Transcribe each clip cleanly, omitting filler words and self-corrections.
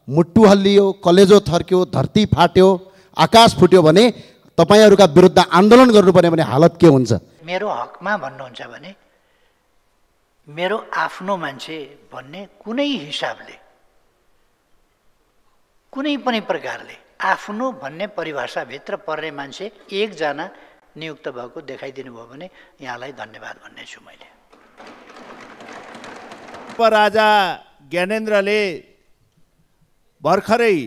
मुट्टु हल्लियो, कलेजो थर्क्यो, धरती फाट्यो, आकाश फुट्यो भने तपाईहरुका विरुद्ध आन्दोलन गर्नुपर्ने भने हालत के हुन्छ? मेरो हकमा भन्नुहुन्छ भने मेरो आफ्नो मान्छे भन्ने कुनै हिसाबले कुनै पनि प्रकारले आफ्नो भन्ने परिभाषाभित्र पर्ने मान्छे एकजना नियुक्त भएको देखाइदिनु भयो भने यहाँलाई धन्यवाद भन्ने छु मैले। राजा ज्ञानेन्द्रले भर्खरै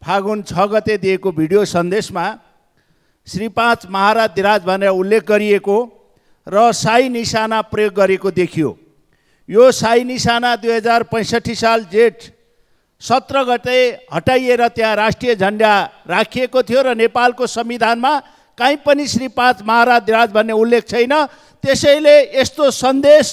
फागुन 6 गते दिएको भिडियो सन्देशमा श्री 5 महाराजधिराज भनेर उल्लेख गरिएको र शाही निशाना प्रयोग गरेको देखियो। यो शाही निशाना 2065 साल जेठ 17 गते हटाइएर त्यहाँ राष्ट्रिय झण्डा राखिएको थियो र नेपालको संविधानमा कहीँ पनि श्री 5 महाराजधिराज भन्ने उल्लेख छैन। त्यसैले यस्तो सन्देश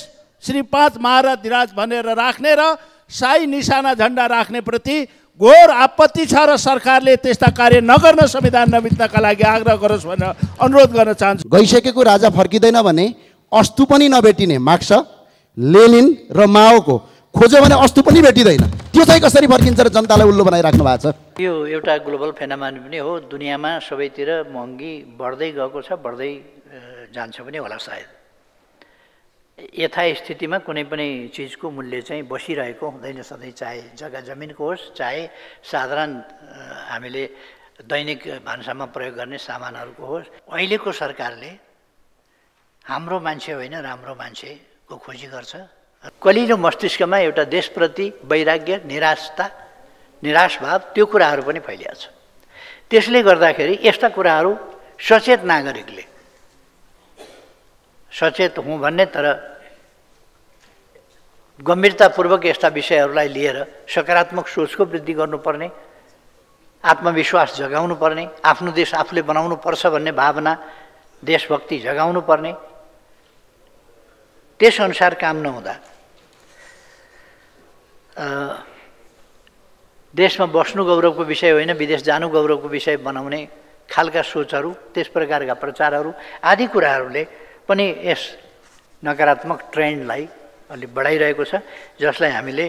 श्री 5 महाराजधिराज भनेर राख्ने र शाही निशाना झण्डा राख्ने प्रति घोर आपत्ति छ र सरकारले त्यस्ता कार्य नगर्न संविधान नबित्नका लागि आग्रह गरोस् भनेर अनुरोध गर्न चाहन्छु। गइसकेको राजा फर्किँदैन भने अस्तु पनि नभेटिने मार्क्स, लेनिन र माओको खोज्यो भने अस्तु पनि भेटिँदैन। त्यो चाहिँ कसरी फर्किन्छ र जनतालाई उल्लु बनाइराख्नु भएको छ? यो एउटा ग्लोबल फेनोमेनन पनि हो। दुनियाँमा सबैतिर महँगी बढ्दै गएको छ, बढ्दै जान्छ पनि होला सायद। यथास्थितिमा कुनै पनि चिजको मूल्य चाहिँ बसिरहेको हुँदैन सधैँ, चाहे जग्गा जमिनको होस्, चाहे साधारण हामीले दैनिक भान्सामा प्रयोग गर्ने सामानहरूको होस्। अहिलेको सरकारले हाम्रो मान्छे होइन राम्रो मान्छेको खोजी गर्छ। कलिलो मस्तिष्कमा एउटा देशप्रति वैराग्य, निराश भाव, त्यो कुराहरू पनि फैलिएको छ। त्यसले गर्दाखेरि यस्ता कुराहरू सचेत नागरिकले, सचेत हुँ भन्ने तर गम्भीरतापूर्वक यस्ता विषयहरूलाई लिएर सकारात्मक सोचको वृद्धि गर्नुपर्ने, आत्मविश्वास जगाउनु पर्ने, आफ्नो देश आफूले बनाउनु पर्छ भन्ने भावना, देशभक्ति जगाउनु पर्ने। त्यसअनुसार काम नहुँदा देशमा बस्नु गौरवको विषय होइन, विदेश जानु गौरवको विषय बनाउने खालका सोचहरू, त्यस प्रकारका प्रचारहरू आदि कुराहरूले पनि यस नकारात्मक ट्रेन्डलाई अलि बढाइरहेको छ, जसलाई हामीले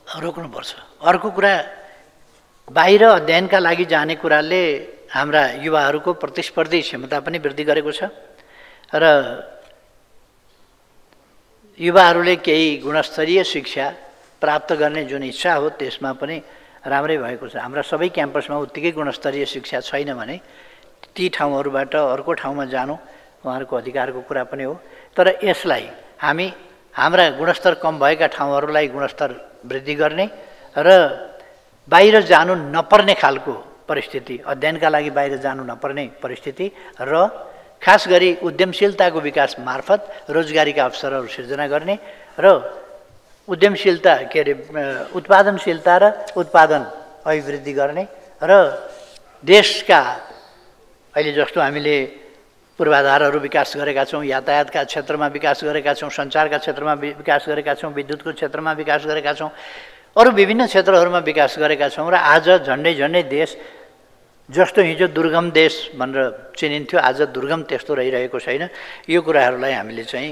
रोक्नुपर्छ। अर्को कुरा, बाहिर अध्ययनका लागि जाने कुराले हाम्रा युवाहरूको प्रतिस्पर्धी क्षमता पनि वृद्धि गरेको छ र युवाहरूले केही गुणस्तरीय शिक्षा प्राप्त गर्ने जुन इच्छा हो त्यसमा पनि राम्रै भएको छ। हाम्रा सबै क्याम्पसमा उत्तिकै गुणस्तरीय शिक्षा छैन भने ती ठाउँहरूबाट अर्को ठाउँमा जानु उहाँहरूको अधिकारको कुरा पनि हो। तर यसलाई हामी हाम्रा गुणस्तर कम भएका ठाउँहरूलाई गुणस्तर वृद्धि गर्ने र बाहिर जानु नपर्ने खालको परिस्थिति, अध्ययनका लागि बाहिर जानु नपर्ने परिस्थिति र खास गरी उद्यमशीलताको विकास मार्फत रोजगारीका अवसरहरू सिर्जना गर्ने र उद्यमशीलता के अरे उत्पादनशीलता र उत्पादन अभिवृद्धि गर्ने र देशका अहिले जस्तो हामीले पूर्वाधारहरू विकास गरेका छौँ, यातायातका क्षेत्रमा विकास गरेका छौँ, सञ्चारका क्षेत्रमा विकास गरेका छौँ, विद्युतको क्षेत्रमा विकास गरेका छौँ, अरू विभिन्न क्षेत्रहरूमा विकास गरेका छौँ र आज झन्डै देश जस्तो हिजो दुर्गम देश भनेर चिनिन्थ्यो आज दुर्गम त्यस्तो रहिरहेको छैन। यो कुराहरूलाई हामीले चाहिँ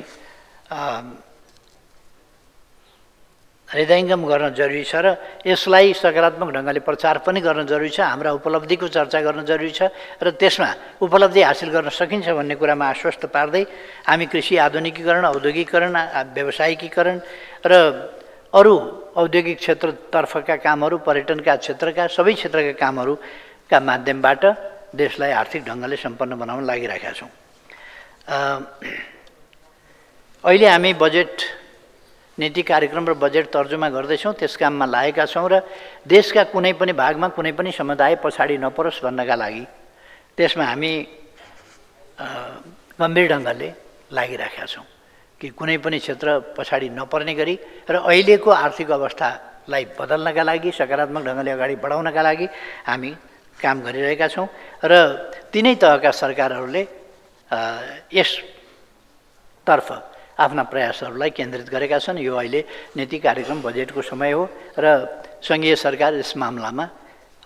हृदयङ्गम गर्न जरुरी छ र यसलाई सकारात्मक ढङ्गले प्रचार पनि गर्न जरुरी छ। हाम्रा उपलब्धिको चर्चा गर्न जरुरी छ र त्यसमा उपलब्धि हासिल गर्न सकिन्छ भन्ने कुरामा आश्वस्त पार्दै हामी कृषि आधुनिकीकरण, औद्योगिकीकरण, व्यावसायिकीकरण र अरू औद्योगिक क्षेत्रतर्फका कामहरू, पर्यटनका क्षेत्रका सबै क्षेत्रका कामहरूका माध्यमबाट देशलाई आर्थिक ढङ्गले सम्पन्न बनाउन लागिरहेका छौँ। अहिले हामी बजेट नीति कार्यक्रम र बजेट तर्जुमा गर्दैछौँ, त्यस काममा लागेका छौँ र देशका कुनै पनि भागमा कुनै पनि समुदाय पछाडि नपरोस् भन्नका लागि त्यसमा हामी गम्भीर ढङ्गले लागिरहेका छौँ कि कुनै पनि क्षेत्र पछाडि नपर्ने गरी र अहिलेको आर्थिक अवस्थालाई बदल्नका लागि, सकारात्मक ढङ्गले अगाडि बढाउनका लागि हामी काम गरिरहेका छौँ र तिनै तहका सरकारहरूले यसतर्फ आफ्ना प्रयासहरूलाई केन्द्रित गरेका छन्। यो अहिले नीति कार्यक्रम बजेटको समय हो र सङ्घीय सरकार यस मामलामा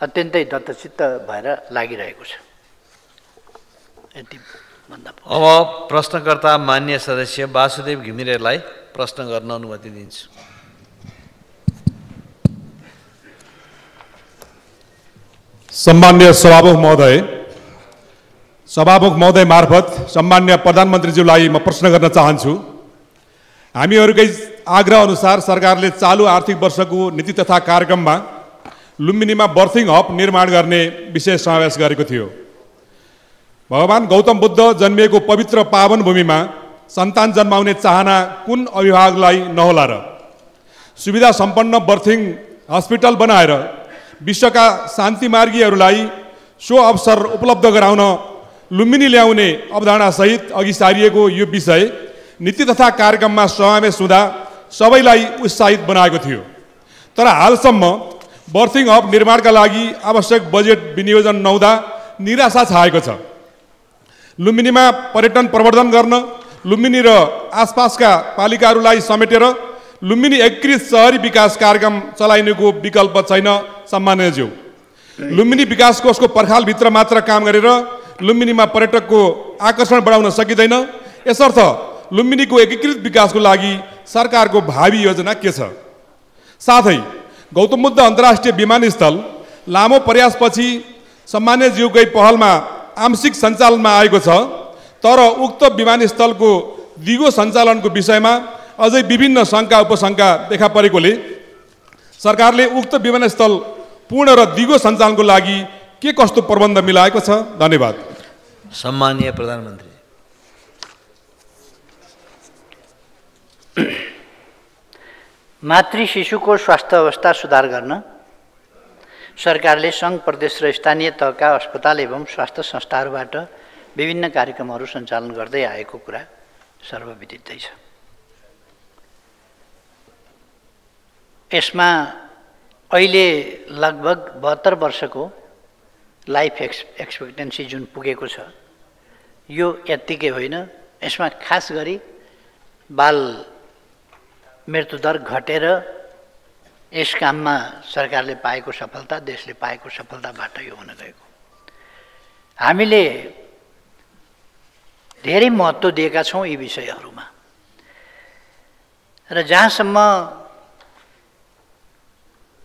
अत्यन्तै दत्तचित्त भएर लागिरहेको छ। यति भन्दा अब प्रश्नकर्ता मान्य सदस्य वासुदेव घिमिरेलाई प्रश्न गर्न अनुमति दिन्छु। सम्मान्य सभामुख महोदय मार्फत सम्मान्य प्रधानमन्त्रीज्यूलाई म प्रश्न गर्न चाहन्छु। हामीहरूकै आग्रह अनुसार सरकारले चालु आर्थिक वर्षको नीति तथा कार्यक्रममा लुम्बिनीमा बर्थिङ हब निर्माण गर्ने विषय समावेश गरेको थियो। भगवान गौतम बुद्ध जन्मिएको पवित्र पावन भूमिमा सन्तान जन्माउने चाहना कुन अभिभावकलाई नहोला र? सुविधा सम्पन्न बर्थिङ हस्पिटल बनाएर विश्वका शान्तिमार्गीहरूलाई सो अवसर उपलब्ध गराउन लुम्बिनी ल्याउने अवधारणासहित अघि सारिएको यो विषय नीति तथा कार्यक्रममा समावेश हुँदा सबैलाई उत्साहित बनाएको थियो। तर हालसम्म बर्थिङ हब निर्माणका लागि आवश्यक बजेट विनियोजन नहुँदा निराशा छाएको छ। लुम्बिनीमा पर्यटन प्रवर्धन गर्न लुम्बिनी र आसपासका पालिकाहरूलाई समेटेर लुम्बिनी एकीकृत शहरी विकास कार्यक्रम चलाइनुको विकल्प छैन। सम्माननीयज्यू, लुम्बिनी विकास कोषको पर्खालभित्र मात्र काम गरेर लुम्बिनीमा पर्यटकको आकर्षण बढाउन सकिँदैन। यसर्थ लुम्बिनीको एकीकृत विकासको लागि सरकारको भावी योजना के छ? साथै गौतम बुद्ध अन्तर्राष्ट्रिय विमानस्थल लामो प्रयासपछि सम्माननीयज्यूकै पहलमा आंशिक सञ्चालनमा आएको छ। तर उक्त विमानस्थलको दिगो सञ्चालनको विषयमा अझै विभिन्न शङ्का उपशङ्का देखा परेकोले सरकारले उक्त विमानस्थल पूर्ण र दिगो सञ्चालनको लागि के कस्तो प्रबन्ध मिलाएको छ? धन्यवाद। सम्माननीय प्रधानमन्त्री। मातृ शिशुको स्वास्थ्य अवस्था सुधार गर्न सरकारले सङ्घ प्रदेश र स्थानीय तहका अस्पताल एवं स्वास्थ्य संस्थाहरूबाट विभिन्न कार्यक्रमहरू सञ्चालन गर्दै आएको कुरा सर्वविदितै छ। यसमा अहिले लगभग 72 वर्षको लाइफ एक्सपेक्टेन्सी जुन पुगेको छ यो यत्तिकै होइन। यसमा खास गरी बाल मृत्युदर घटेर यस काममा सरकारले पाएको सफलता, देशले पाएको सफलताबाट यो हुन गएको। हामीले धेरै महत्त्व दिएका छौँ यी विषयहरूमा र जहाँसम्म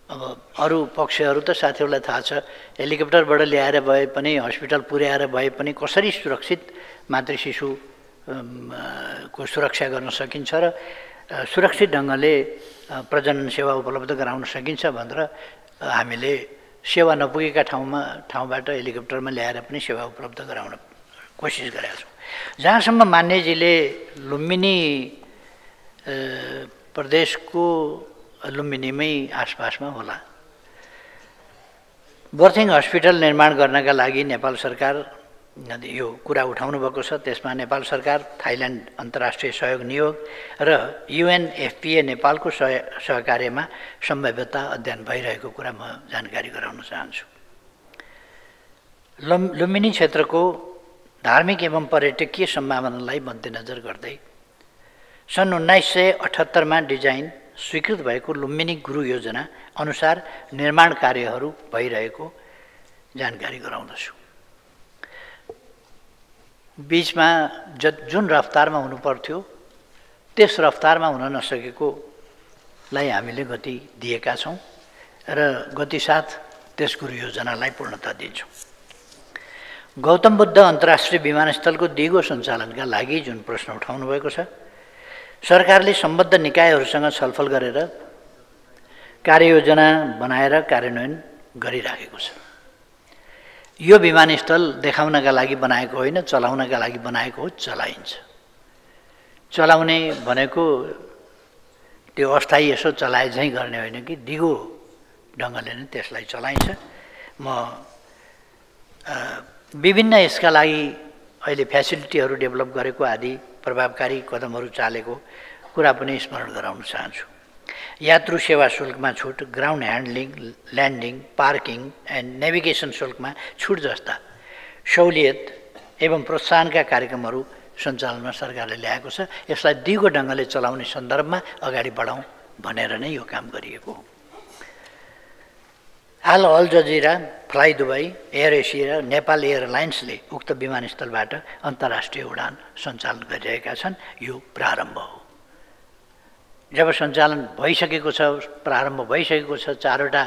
अब अरू पक्षहरू त साथीहरूलाई थाहा छ, हेलिकप्टरबाट ल्याएर भए पनि हस्पिटल पुर्याएर भए पनि कसरी सुरक्षित मातृ शिशु को सुरक्षा गर्न सकिन्छ र सुरक्षित ढङ्गले प्रजनन सेवा उपलब्ध गराउन सकिन्छ भनेर हामीले सेवा नपुगेका ठाउँबाट हेलिकप्टरमा ल्याएर पनि सेवा उपलब्ध गराउन कोसिस गरेका छौँ। जहाँसम्म मान्यजीले लुम्बिनी प्रदेशको लुम्बिनीमै आसपासमा होला बर्थिङ हस्पिटल निर्माण गर्नका लागि नेपाल सरकार यो कुरा उठाउनु भएको छ। त्यसमा नेपाल सरकार, थाइल्यान्ड अन्तर्राष्ट्रिय सहयोग नियोग र UNFPA नेपालको सहकार्यमा सम्भाव्यता अध्ययन भइरहेको कुरा म जानकारी गराउन चाहन्छु। लुम्बिनी क्षेत्रको धार्मिक एवं पर्यटकीय सम्भावनालाई मध्यनजर गर्दै सन् 1978 मा डिजाइन स्वीकृत भएको लुम्बिनी गुरु योजना अनुसार निर्माण कार्यहरू भइरहेको जानकारी गराउँदछु। बीचमा जुन रफ्तारमा हुनु पर्थ्यो त्यस रफ्तारमा हुन नसकेकोलाई हामीले गति दिएका छौँ र गतिसाथ त्यस गुरु योजनालाई पूर्णता दिन्छौँ। गौतम बुद्ध अन्तर्राष्ट्रिय विमानस्थलको दिगो सञ्चालनका लागि जुन प्रश्न उठाउनु भएको छ, सरकारले सम्बद्ध निकायहरूसँग छलफल गरेर कार्ययोजना बनाएर कार्यान्वयन गरिराखेको छ। यो विमानस्थल देखाउनका लागि बनाएको होइन, चलाउनका लागि बनाएको हो। चलाइन्छ। चलाउने भनेको त्यो अस्थायी यसो चलाए झैँ गर्ने होइन कि दिगो ढङ्गले नै त्यसलाई चलाइन्छ। म विभिन्न यसका लागि अहिले फ्यासिलिटीहरू डेभलप गरेको आदि प्रभावकारी कदमहरू चालेको कुरा पनि स्मरण गराउन चाहन्छु। यात्रु सेवा शुल्कमा छुट, ground handling, landing, parking and navigation शुल्कमा छुट जस्ता सहुलियत एवं प्रोत्साहनका कार्यक्रमहरू सञ्चालनमा सरकारले ल्याएको छ। यसलाई दिगो ढङ्गले चलाउने सन्दर्भमा अगाडि बढाउँ भनेर नै यो काम गरिएको हो। हाल Al Jazeera, fly Dubai, air Asia र नेपाल एयरलाइन्सले उक्त विमानस्थलबाट अन्तर्राष्ट्रिय उडान सञ्चालन गरिरहेका छन्। यो प्रारम्भ हो। जब सञ्चालन भइसकेको छ, प्रारम्भ भइसकेको छ, 4वटा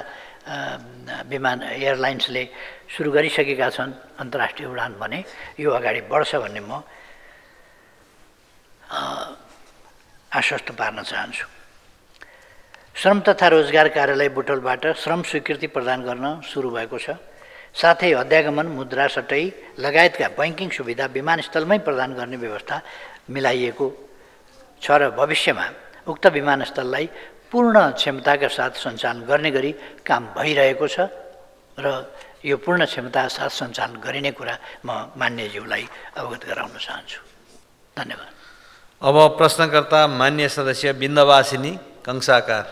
विमान एयरलाइन्सले सुरु गरिसकेका छन् अन्तर्राष्ट्रिय उडान भने यो अगाडि बढ्छ भन्ने म आश्वस्त पार्न चाहन्छु। श्रम तथा रोजगार कार्यालय बुटोलबाट श्रम स्वीकृति प्रदान गर्न सुरु भएको छ। साथै अध्यागमन, मुद्रा सटै लगायतका बैंकिङ सुविधा विमानस्थलमै प्रदान गर्ने व्यवस्था मिलाइएको छ र भविष्यमा उक्त विमानस्थललाई पूर्ण क्षमताका साथ सञ्चालन गर्ने गरी काम भइरहेको छ र यो पूर्ण क्षमताका साथ सञ्चालन गरिने कुरा म मान्यज्यूलाई अवगत गराउन चाहन्छु। धन्यवाद। अब प्रश्नकर्ता मान्य सदस्य बिन्दवासिनी कंसाकार।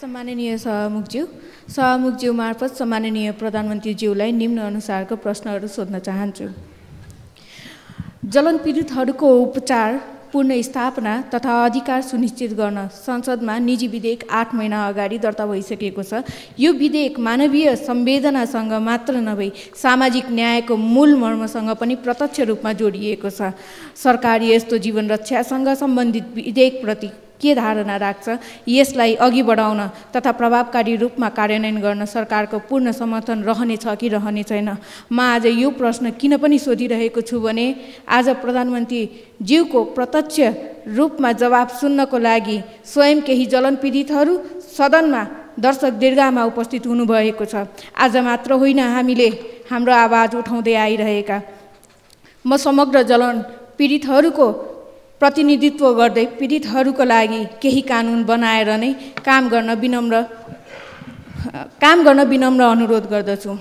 सम्माननीय सभामुखज्यू मार्फत सम्माननीय प्रधानमन्त्रीज्यूलाई निम्न अनुसारको प्रश्नहरू सोध्न चाहन्छु। जलन पीडितहरूको उपचार पुनर्स्थापना तथा अधिकार सुनिश्चित गर्न संसदमा निजी विधेयक 8 महिना अगाडि दर्ता भइसकेको छ। यो विधेयक मानवीय संवेदनासँग मात्र नभई सामाजिक न्यायको मूल मर्मसँग पनि प्रत्यक्ष रूपमा जोडिएको छ। सरकार यस्तो जीवन रक्षासँग सम्बन्धित विधेयकप्रति के धारणा राख्छ? यसलाई अघि बढाउन तथा प्रभावकारी रूपमा कार्यान्वयन गर्न सरकारको पूर्ण समर्थन रहनेछ कि रहने छैन? म आज यो प्रश्न किन पनि सोधिरहेको छु भने आज प्रधानमन्त्रीज्यूको प्रत्यक्ष रूपमा जवाब सुन्नको लागि स्वयं केही जलन पीडितहरू सदनमा दर्शक दीर्घामा उपस्थित हुनुभएको छ। आज मात्र होइन, हामीले हाम्रो आवाज उठाउँदै आइरहेका। म समग्र जलन पीडितहरूको प्रतिनिधित्व गर्दै पीडितहरूको लागि केही कानुन बनाएर नै काम गर्न विनम्र अनुरोध गर्दछु।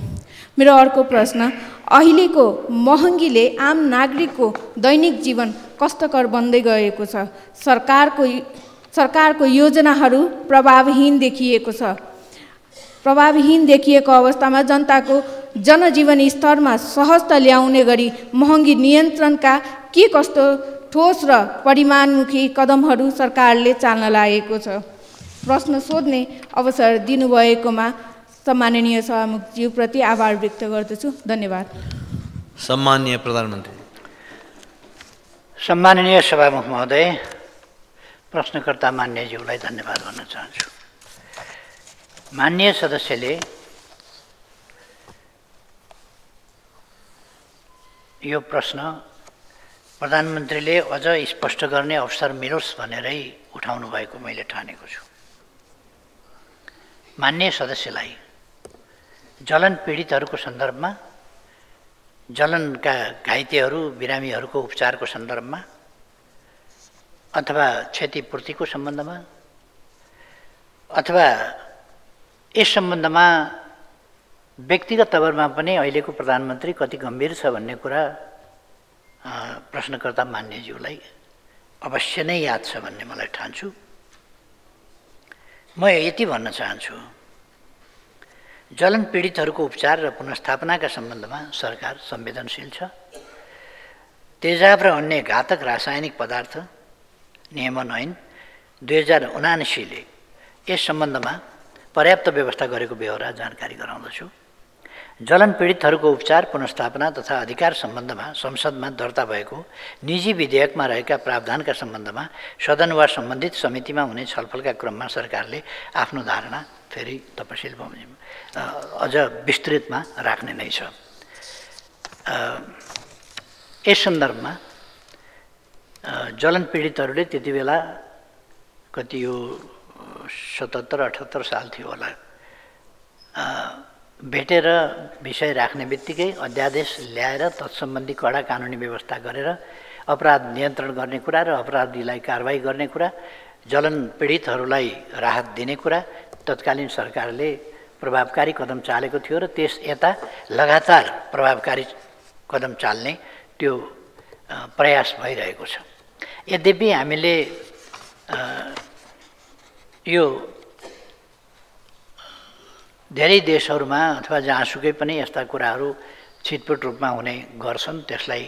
मेरो अर्को प्रश्न, अहिलेको महँगीले आम नागरिकको दैनिक जीवन कष्टकर बन्दै गएको छ। सरकारको योजनाहरू प्रभावहीन देखिएको अवस्थामा जनताको जनजीवन स्तरमा सहजता ल्याउने गरी महँगी नियन्त्रणका के कस्तो ठोस र परिमाणमुखी कदमहरू सरकारले चाल्न लागेको छ? प्रश्न सोध्ने अवसर दिनुभएकोमा सम्माननीय सभामुखज्यूप्रति आभार व्यक्त गर्दछु। धन्यवाद। सम्माननीय प्रधानमन्त्री। सम्माननीय सभामुख महोदय, प्रश्नकर्ता मान्यज्यूलाई धन्यवाद भन्न चाहन्छु। मान्य सदस्यले यो प्रश्न प्रधानमन्त्रीले अझ स्पष्ट गर्ने अवसर मिलोस् भनेरै उठाउनु भएको मैले ठानेको छु। मान्य सदस्यलाई जलन पीडितहरूको सन्दर्भमा, जलनका घाइतेहरू बिरामीहरूको उपचारको सन्दर्भमा अथवा क्षतिपूर्तिको सम्बन्धमा अथवा यस सम्बन्धमा व्यक्तिगत तवरमा पनि अहिलेको प्रधानमन्त्री कति गम्भीर छ भन्ने कुरा प्रश्नकर्ता मान्यज्यूलाई अवश्य नै याद छ भन्ने मलाई ठान्छु। म यति भन्न चाहन्छु, जलन पीडितहरूको उपचार र पुनर्स्थापनाका सम्बन्धमा सरकार संवेदनशील छ। तेजाब र अन्य घातक रासायनिक पदार्थ नियमन ऐन 2079ले यस सम्बन्धमा पर्याप्त व्यवस्था गरेको बेहोरा जानकारी गराउँदछु। जलन पीडितहरूको उपचार पुनर्स्थापना तथा अधिकार सम्बन्धमा संसदमा दर्ता भएको निजी विधेयकमा रहेका प्रावधानका सम्बन्धमा सदन वा सम्बन्धित समितिमा हुने छलफलका क्रममा सरकारले आफ्नो धारणा फेरि तपसिल अझ विस्तृतमा राख्ने नै छ। यस सन्दर्भमा जलन पीडितहरूले त्यति बेला कति यो 77-78 साल थियो होला, भेटेर विषय राख्ने बित्तिकै अध्यादेश ल्याएर तत्सम्बन्धी कडा कानुनी व्यवस्था गरेर अपराध नियन्त्रण गर्ने कुरा र अपराधीलाई कारबाही गर्ने कुरा, जलन पीडितहरूलाई राहत दिने कुरा तत्कालीन सरकारले प्रभावकारी कदम चालेको थियो र त्यस यता लगातार प्रभावकारी कदम चाल्ने त्यो प्रयास भइरहेको छ। यद्यपि हामीले यो धेरै देशहरूमा अथवा जहाँसुकै पनि यस्ता कुराहरू छिटपुट रूपमा हुने गर्छन्। त्यसलाई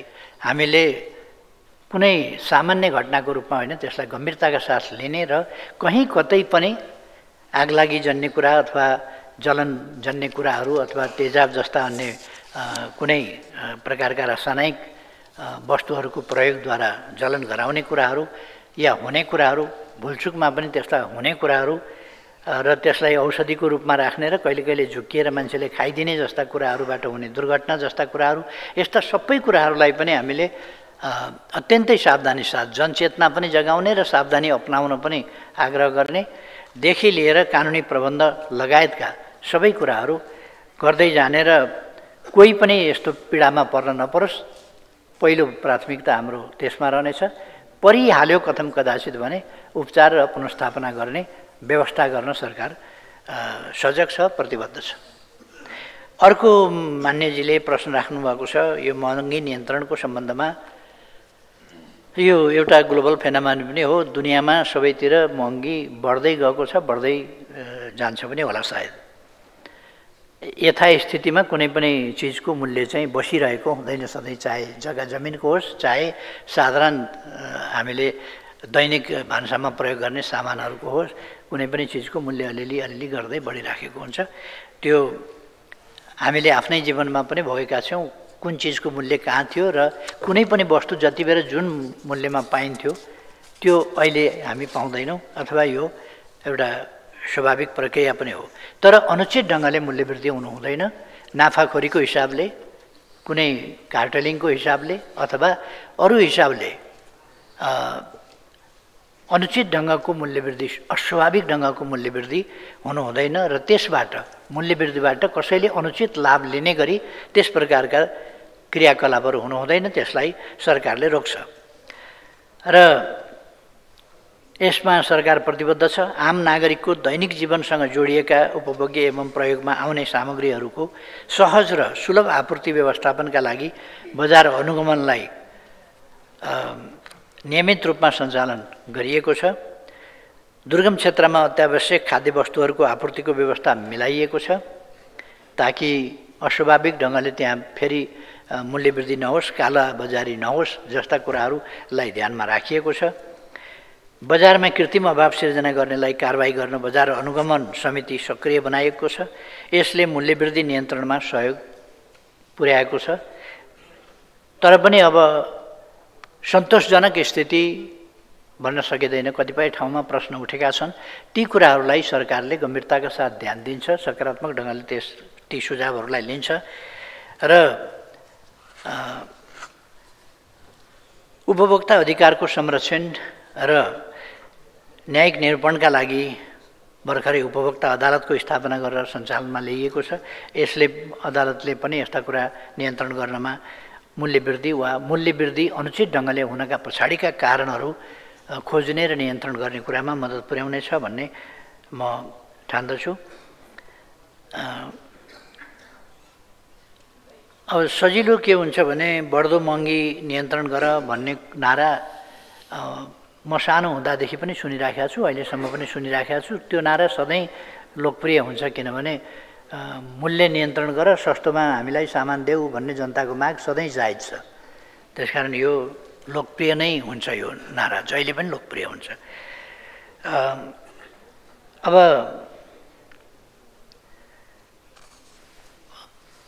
हामीले कुनै सामान्य घटनाको रूपमा होइन, त्यसलाई गम्भीरताका साथ लिने र कहीँ कतै पनि आगलागी जन्ने कुरा अथवा जलन जन्ने कुराहरू अथवा तेजाब जस्ता अन्य कुनै प्रकारका रासायनिक वस्तुहरूको प्रयोगद्वारा जलन गराउने कुराहरू या हुने कुराहरू भुलचुकमा पनि त्यस्ता हुने कुराहरू र त्यसलाई औषधिको रूपमा राख्ने र कहिले कहिले झुक्किएर मान्छेले खाइदिने जस्ता कुराहरूबाट हुने दुर्घटना जस्ता कुराहरू, यस्ता सबै कुराहरूलाई पनि हामीले अत्यन्तै सावधानी साथ जनचेतना पनि जगाउने र सावधानी अपनाउन पनि आग्रह गर्ने, देखि लिएर कानुनी प्रबन्ध लगायतका सबै कुराहरू गर्दै जाने र कोही पनि यस्तो पीडामा पर्न नपरोस्, पहिलो प्राथमिकता हाम्रो त्यसमा रहनेछ। परिहाल्यो कथम कदाचित भने उपचार र पुनर्स्थापना गर्ने व्यवस्था गर्न सरकार सजग छ, प्रतिबद्ध छ। अर्को मान्यजीले प्रश्न राख्नुभएको छ यो महँगी नियन्त्रणको सम्बन्धमा। यो एउटा ग्लोबल फेनोमेनन पनि हो, दुनियाँमा सबैतिर महँगी बढ्दै गएको छ, बढ्दै जान्छ पनि होला सायद। यथास्थितिमा कुनै पनि चिजको मूल्य चाहिँ बसिरहेको हुँदैन सधैँ, चाहे जग्गा जमिनको होस्, चाहे साधारण हामीले दैनिक भान्सामा प्रयोग गर्ने सामानहरूको होस्, कुनै पनि चिजको मूल्य अलिअलि गर्दै बढिराखेको हुन्छ। त्यो हामीले आफ्नै जीवनमा पनि भोगेका छौँ, कुन चिजको मूल्य कहाँ थियो र कुनै पनि वस्तु जति बेर जुन मूल्यमा पाइन्थ्यो त्यो अहिले हामी पाउँदैनौँ, अथवा यो एउटा स्वाभाविक प्रक्रिया पनि हो। तर अनुचित ढङ्गले मूल्य वृद्धि हुनु हुँदैन, नाफाखोरीको हिसाबले, कुनै कार्टेलिङको हिसाबले अथवा अरू हिसाबले अनुचित ढङ्गको मूल्य वृद्धि, अस्वाभाविक ढङ्गको मूल्य वृद्धि हुनु हुँदैन र त्यसबाट मूल्य वृद्धिबाट कसैले अनुचित लाभ लिने गरी त्यस प्रकारका क्रियाकलापहरू हुनु हुँदैन, त्यसलाई सरकारले रोक्छ। र यसमा सरकार प्रतिबद्ध छ। आम नागरिकको दैनिक जीवनसँग जोडिएका उपभोग्य एवं प्रयोगमा आउने सामग्रीहरूको सहज र सुलभ आपूर्ति व्यवस्थापनका लागि बजार अनुगमनलाई नियमित रूपमा सञ्चालन गरिएको छ। दुर्गम क्षेत्रमा अत्यावश्यक खाद्य वस्तुहरूको आपूर्तिको व्यवस्था मिलाइएको छ ताकि अस्वाभाविक ढङ्गले त्यहाँ फेरि मूल्य वृद्धि नहोस्, काला बजारी नहोस् जस्ता कुराहरूलाई ध्यानमा राखिएको छ। बजारमा कृत्रिम अभाव सिर्जना गर्नेलाई कारबाही गर्न बजार अनुगमन समिति सक्रिय बनाइएको छ। यसले मूल्य वृद्धि नियन्त्रणमा सहयोग पुर्याएको छ। तर पनि अब सन्तोषजनक स्थिति भन्न सकिँदैन, कतिपय ठाउँमा प्रश्न उठेका छन्। ती कुराहरूलाई सरकारले गम्भीरताका साथ ध्यान दिन्छ, सकारात्मक ढङ्गले ती सुझावहरूलाई लिन्छ र उपभोक्ता अधिकारको संरक्षण र न्यायिक निरूपणका लागि भर्खरै उपभोक्ता अदालतको स्थापना गरेर सञ्चालनमा ल्याइएको छ। यसले अदालतले पनि यस्ता कुरा नियन्त्रण गर्नमा मूल्य वृद्धि वा मूल्य वृद्धि अनुचित ढङ्गले हुनका पछाडिका कारणहरू खोज्ने र नियन्त्रण गर्ने कुरामा मद्दत पुर्याउनेछ भन्ने म ठान्दछु। अब सजिलो के हुन्छ भने बढ्दो महँगी नियन्त्रण गर भन्ने नारा म सानो हुँदादेखि पनि सुनिराखेको छु, अहिलेसम्म पनि सुनिराखेको छु। त्यो नारा सधैँ लोकप्रिय हुन्छ, किनभने मूल्य नियन्त्रण गर, सस्तोमा हामीलाई सामान देऊ भन्ने जनताको माग सधैँ जायज छ। त्यसकारण यो लोकप्रिय नै हुन्छ, यो नारा जहिले पनि लोकप्रिय हुन्छ। अब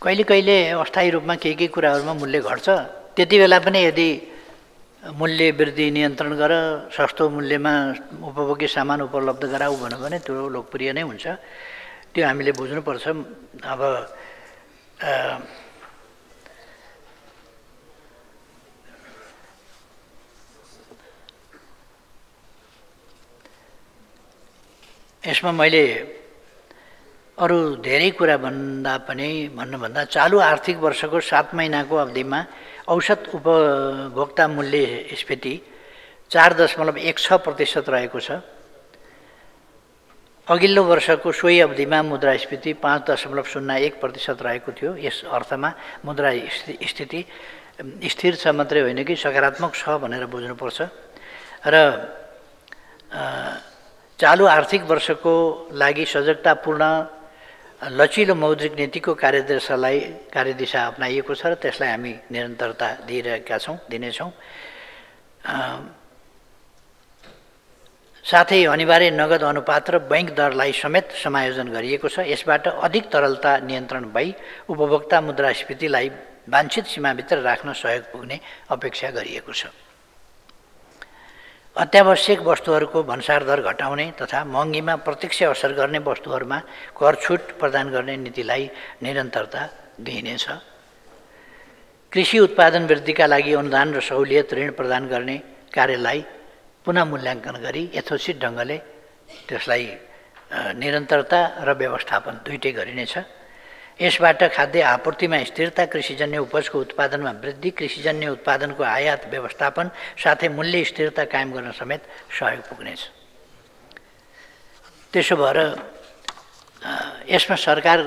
कहिले कहिले अस्थायी रूपमा केही कुराहरूमा मूल्य घट्छ, त्यति बेला पनि यदि मूल्य वृद्धि नियन्त्रण गर, सस्तो मूल्यमा उपभोग्य सामान उपलब्ध गराऊ भन्यो भने त्यो लोकप्रिय नै हुन्छ। त्यो हामीले बुझ्नुपर्छ। अब यसमा मैले अरू धेरै कुरा भन्नुभन्दा चालु आर्थिक वर्षको 7 महिनाको अवधिमा औसत उपभोक्ता मूल्य स्फीति 4.16% रहेको छ। अघिल्लो वर्षको सोही अवधिमा मुद्रास्फीति 5.01% रहेको थियो। यस अर्थमा मुद्रास्फीति स्थिर छ मात्रै होइन कि सकारात्मक छ भनेर बुझ्नुपर्छ। र चालु आर्थिक वर्षको लागि सजगतापूर्ण लचिलो मौद्रिक नीतिको कार्यदिशा अपनाइएको छ र त्यसलाई हामी निरन्तरता दिइरहेका छौँ, दिनेछौँ। साथै अनिवार्य नगद अनुपात र बैंक दरलाई समेत समायोजन गरिएको छ। यसबाट अधिक तरलता नियन्त्रण भई उपभोक्ता मुद्रास्फीतिलाई वाञ्छित सीमाभित्र राख्न सहयोग पुग्ने अपेक्षा गरिएको छ। अत्यावश्यक वस्तुहरूको भन्सार दर घटाउने तथा महँगीमा प्रत्यक्ष असर गर्ने वस्तुहरूमा कर छुट प्रदान गर्ने नीतिलाई निरन्तरता दिइनेछ। कृषि उत्पादन वृद्धिका लागि अनुदान र सहुलियत ऋण प्रदान गर्ने कार्यलाई पुनः मूल्याङ्कन गरी यथोचित ढङ्गले त्यसलाई निरन्तरता र व्यवस्थापन दुईटै गरिनेछ। यसबाट खाद्य आपूर्तिमा स्थिरता, कृषिजन्य उपजको उत्पादनमा वृद्धि, कृषिजन्य उत्पादनको आयात व्यवस्थापन साथै मूल्य स्थिरता कायम गर्न समेत सहयोग पुग्नेछ। त्यसो भएर यसमा सरकार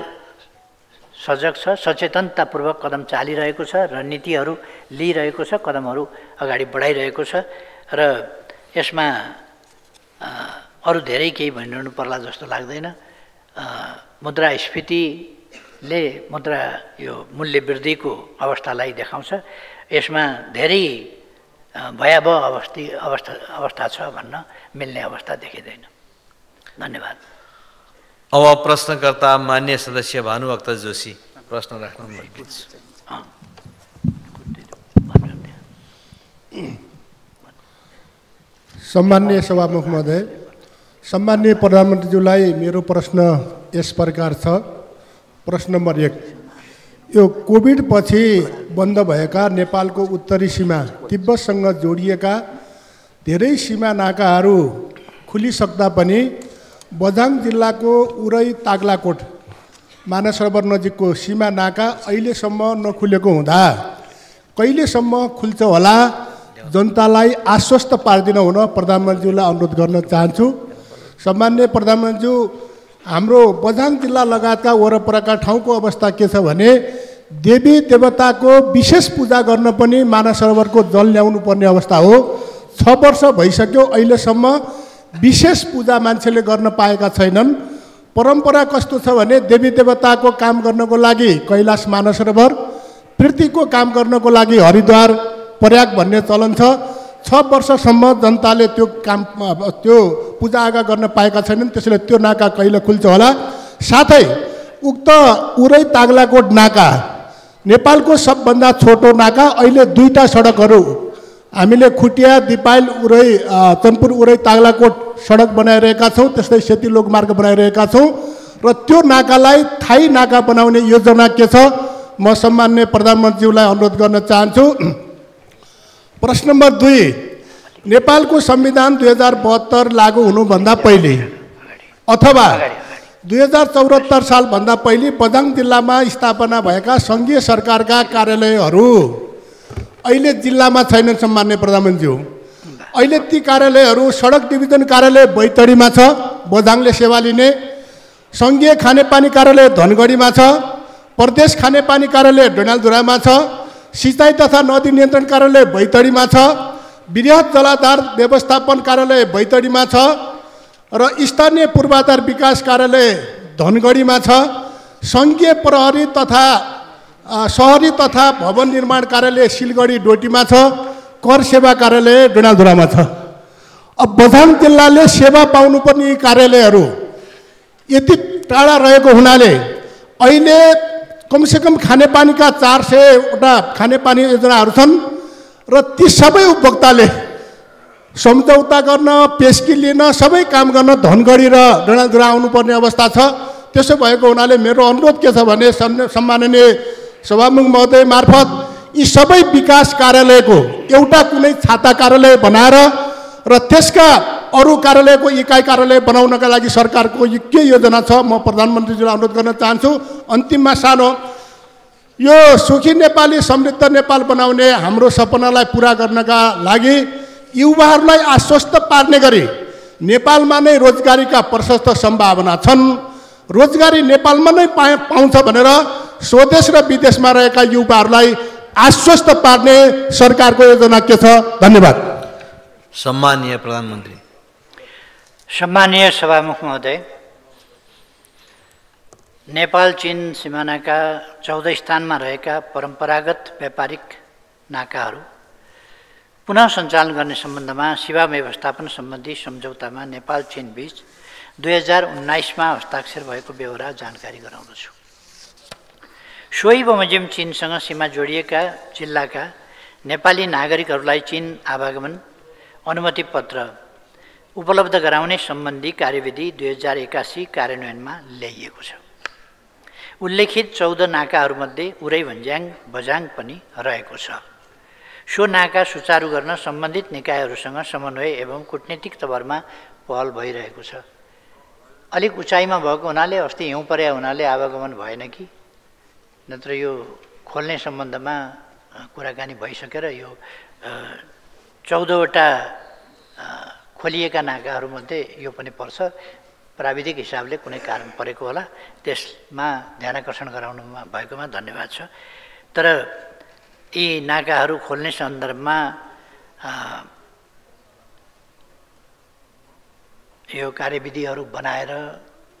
सजग छ, सचेतनतापूर्वक कदम चालिरहेको छ, रणनीतिहरू लिइरहेको छ, कदमहरू अगाडि बढाइरहेको छ र यसमा अरू धेरै केही भनिरहनु पर्ला जस्तो लाग्दैन। मुद्रास्फीतिले मुद्रा यो मूल्य वृद्धिको अवस्थालाई देखाउँछ। यसमा धेरै भयावह अवस्था छ भन्न मिल्ने अवस्था देखिँदैन। धन्यवाद। अब प्रश्नकर्ता मान्य सदस्य भानुभक्त जोशी प्रश्न राख्नुहुन्छ। सम्माननीय सभामुख महोदय, सम्माननीय प्रधानमन्त्रीज्यूलाई मेरो प्रश्न यस प्रकार छ। प्रश्न नम्बर 1, यो कोभिड पछि बन्द भएका नेपालको उत्तरी सीमा तिब्बतसँग जोडिएका धेरै सीमा नाकाहरू खुलिसक्दा पनि बझाङ जिल्लाको उरै ताग्लाकोट मानस सरोवर नजिकको सीमा नाका अहिलेसम्म नखुलेको हुँदा कहिलेसम्म खुल्छ होला, जनतालाई आश्वस्त पारिदिन हुन प्रधानमन्त्रीज्यूलाई अनुरोध गर्न चाहन्छु। सम्माननीय प्रधानमन्त्रीज्यू, हाम्रो बझाङ जिल्ला लगायतका वरपरका ठाउँको अवस्था के छ भने देवी देवताको विशेष पूजा गर्न पनि मानस सरोवरको जल ल्याउनु पर्ने अवस्था हो। 6 वर्ष भइसक्यो, अहिलेसम्म विशेष पूजा मान्छेले गर्न पाएका छैनन्। परम्परा कस्तो छ भने देवी देवताको काम गर्नको लागि कैलाश मानस सरोवर, पृथ्वीको काम गर्नको लागि हरिद्वार प्रयाग भन्ने चलन छ। 6 वर्षसम्म जनताले त्यो काम त्यो पूजाआजा गर्न पाएका छैनन्। त्यसैले त्यो नाका कहिले खुल्छ होला? साथै उक्त उरै ताग्लाकोट नाका नेपालको सबभन्दा छोटो नाका। अहिले 2टा सडकहरू हामीले खुटिया दिपाइल उरै चनपुर उरै ताग्लाकोट सडक बनाइरहेका छौँ, त्यस्तै सेती लोकमार्ग बनाइरहेका छौँ र त्यो नाकालाई थाई नाका बनाउने योजना के छ? म सम्माननीय प्रधानमन्त्रीज्यूलाई अनुरोध गर्न चाहन्छु। प्रश्न नम्बर 2, नेपालको संविधान 2072 लागू हुनुभन्दा पहिले अथवा 2074 सालभन्दा पहिले बझाङ जिल्लामा स्थापना भएका सङ्घीय सरकारका कार्यालयहरू अहिले जिल्लामा छैनन्। सम्माननीय प्रधानमन्त्रीज्यू, अहिले ती कार्यालयहरू सडक डिभिजन कार्यालय बैतडीमा छ, बझाङले सेवा लिने। सङ्घीय खानेपानी कार्यालय धनगढीमा छ, प्रदेश खानेपानी कार्यालय डडेलधुरामा छ, सिँचाइ तथा नदी नियन्त्रण कार्यालय बैतडीमा छ, वृहत जलाधार व्यवस्थापन कार्यालय बैतडीमा छ र स्थानीय पूर्वाधार विकास कार्यालय धनगढीमा छ। सङ्घीय प्रहरी तथा शहरी तथा भवन निर्माण कार्यालय सिलगढी डोटीमा छ, कर सेवा कार्यालय डडेलधुरामा छ। अब बझाङ जिल्लाले सेवा पाउनुपर्ने यी कार्यालयहरू यति टाढा रहेको हुनाले अहिले कमसेकम खानेपानीका 400वटा खानेपानी योजनाहरू छन् र ती सबै उपभोक्ताले सम्झौता गर्न, पेस्की लिन, सबै काम गर्न धनगढी र डडेलधुरा आउनुपर्ने अवस्था छ। त्यसो भएको हुनाले मेरो अनुरोध के छ भने सम्माननीय सभामुख महोदय मार्फत यी सबै विकास कार्यालयको एउटा कुनै छाता कार्यालय बनाएर र त्यसका अरू कार्यालयको इकाइ कार्यालय बनाउनका लागि सरकारको के योजना छ, म प्रधानमन्त्रीज्यूलाई अनुरोध गर्न चाहन्छु। अन्तिममा सानो, यो सुखी नेपाली समृद्ध नेपाल बनाउने हाम्रो सपनालाई पुरा गर्नका लागि युवाहरूलाई आश्वस्त पार्ने गरी नेपालमा नै रोजगारीका प्रशस्त सम्भावना छन्, रोजगारी नेपालमा नै पाउँछ भनेर स्वदेश र विदेशमा रहेका युवाहरूलाई आश्वस्त पार्ने सरकारको योजना के छ? धन्यवाद। सम्माननीय प्रधानमन्त्री। सम्माननीय सभामुख महोदय, नेपाल चीन सिमानाका 14 स्थानमा रहेका परम्परागत व्यापारिक नाकाहरू पुनः सञ्चालन गर्ने सम्बन्धमा सेवा व्यवस्थापन सम्बन्धी सम्झौतामा नेपाल चीन बीच 2019मा हस्ताक्षर भएको बेहोरा जानकारी गराउँदछु। सोही बमोजिम चीनसँग सीमा जोडिएका जिल्लाका नेपाली नागरिकहरूलाई चीन आवागमन अनुमति पत्र उपलब्ध गराउने सम्बन्धी कार्यविधि 2081 कार्यान्वयनमा ल्याइएको छ। उल्लेखित 14 नाकाहरूमध्ये उरै भन्ज्याङ बझाङ पनि रहेको छ। सो नाका सुचारू गर्न सम्बन्धित निकायहरूसँग समन्वय एवं कूटनीतिक तवरमा पहल भइरहेको छ। अलिक उचाइमा भएको हुनाले अस्ति हिउँ परेका हुनाले आवागमन भएन कि, नत्र यो खोल्ने सम्बन्धमा कुराकानी भइसकेर यो 14वटा खोलिएका नाकाहरूमध्ये यो पनि पर्छ। प्राविधिक हिसाबले कुनै कारण परेको होला, त्यसमा ध्यानाकर्षण गराउनु भएकोमा धन्यवाद छ। तर यी नाकाहरू खोल्ने सन्दर्भमा यो कार्यविधिहरू बनाएर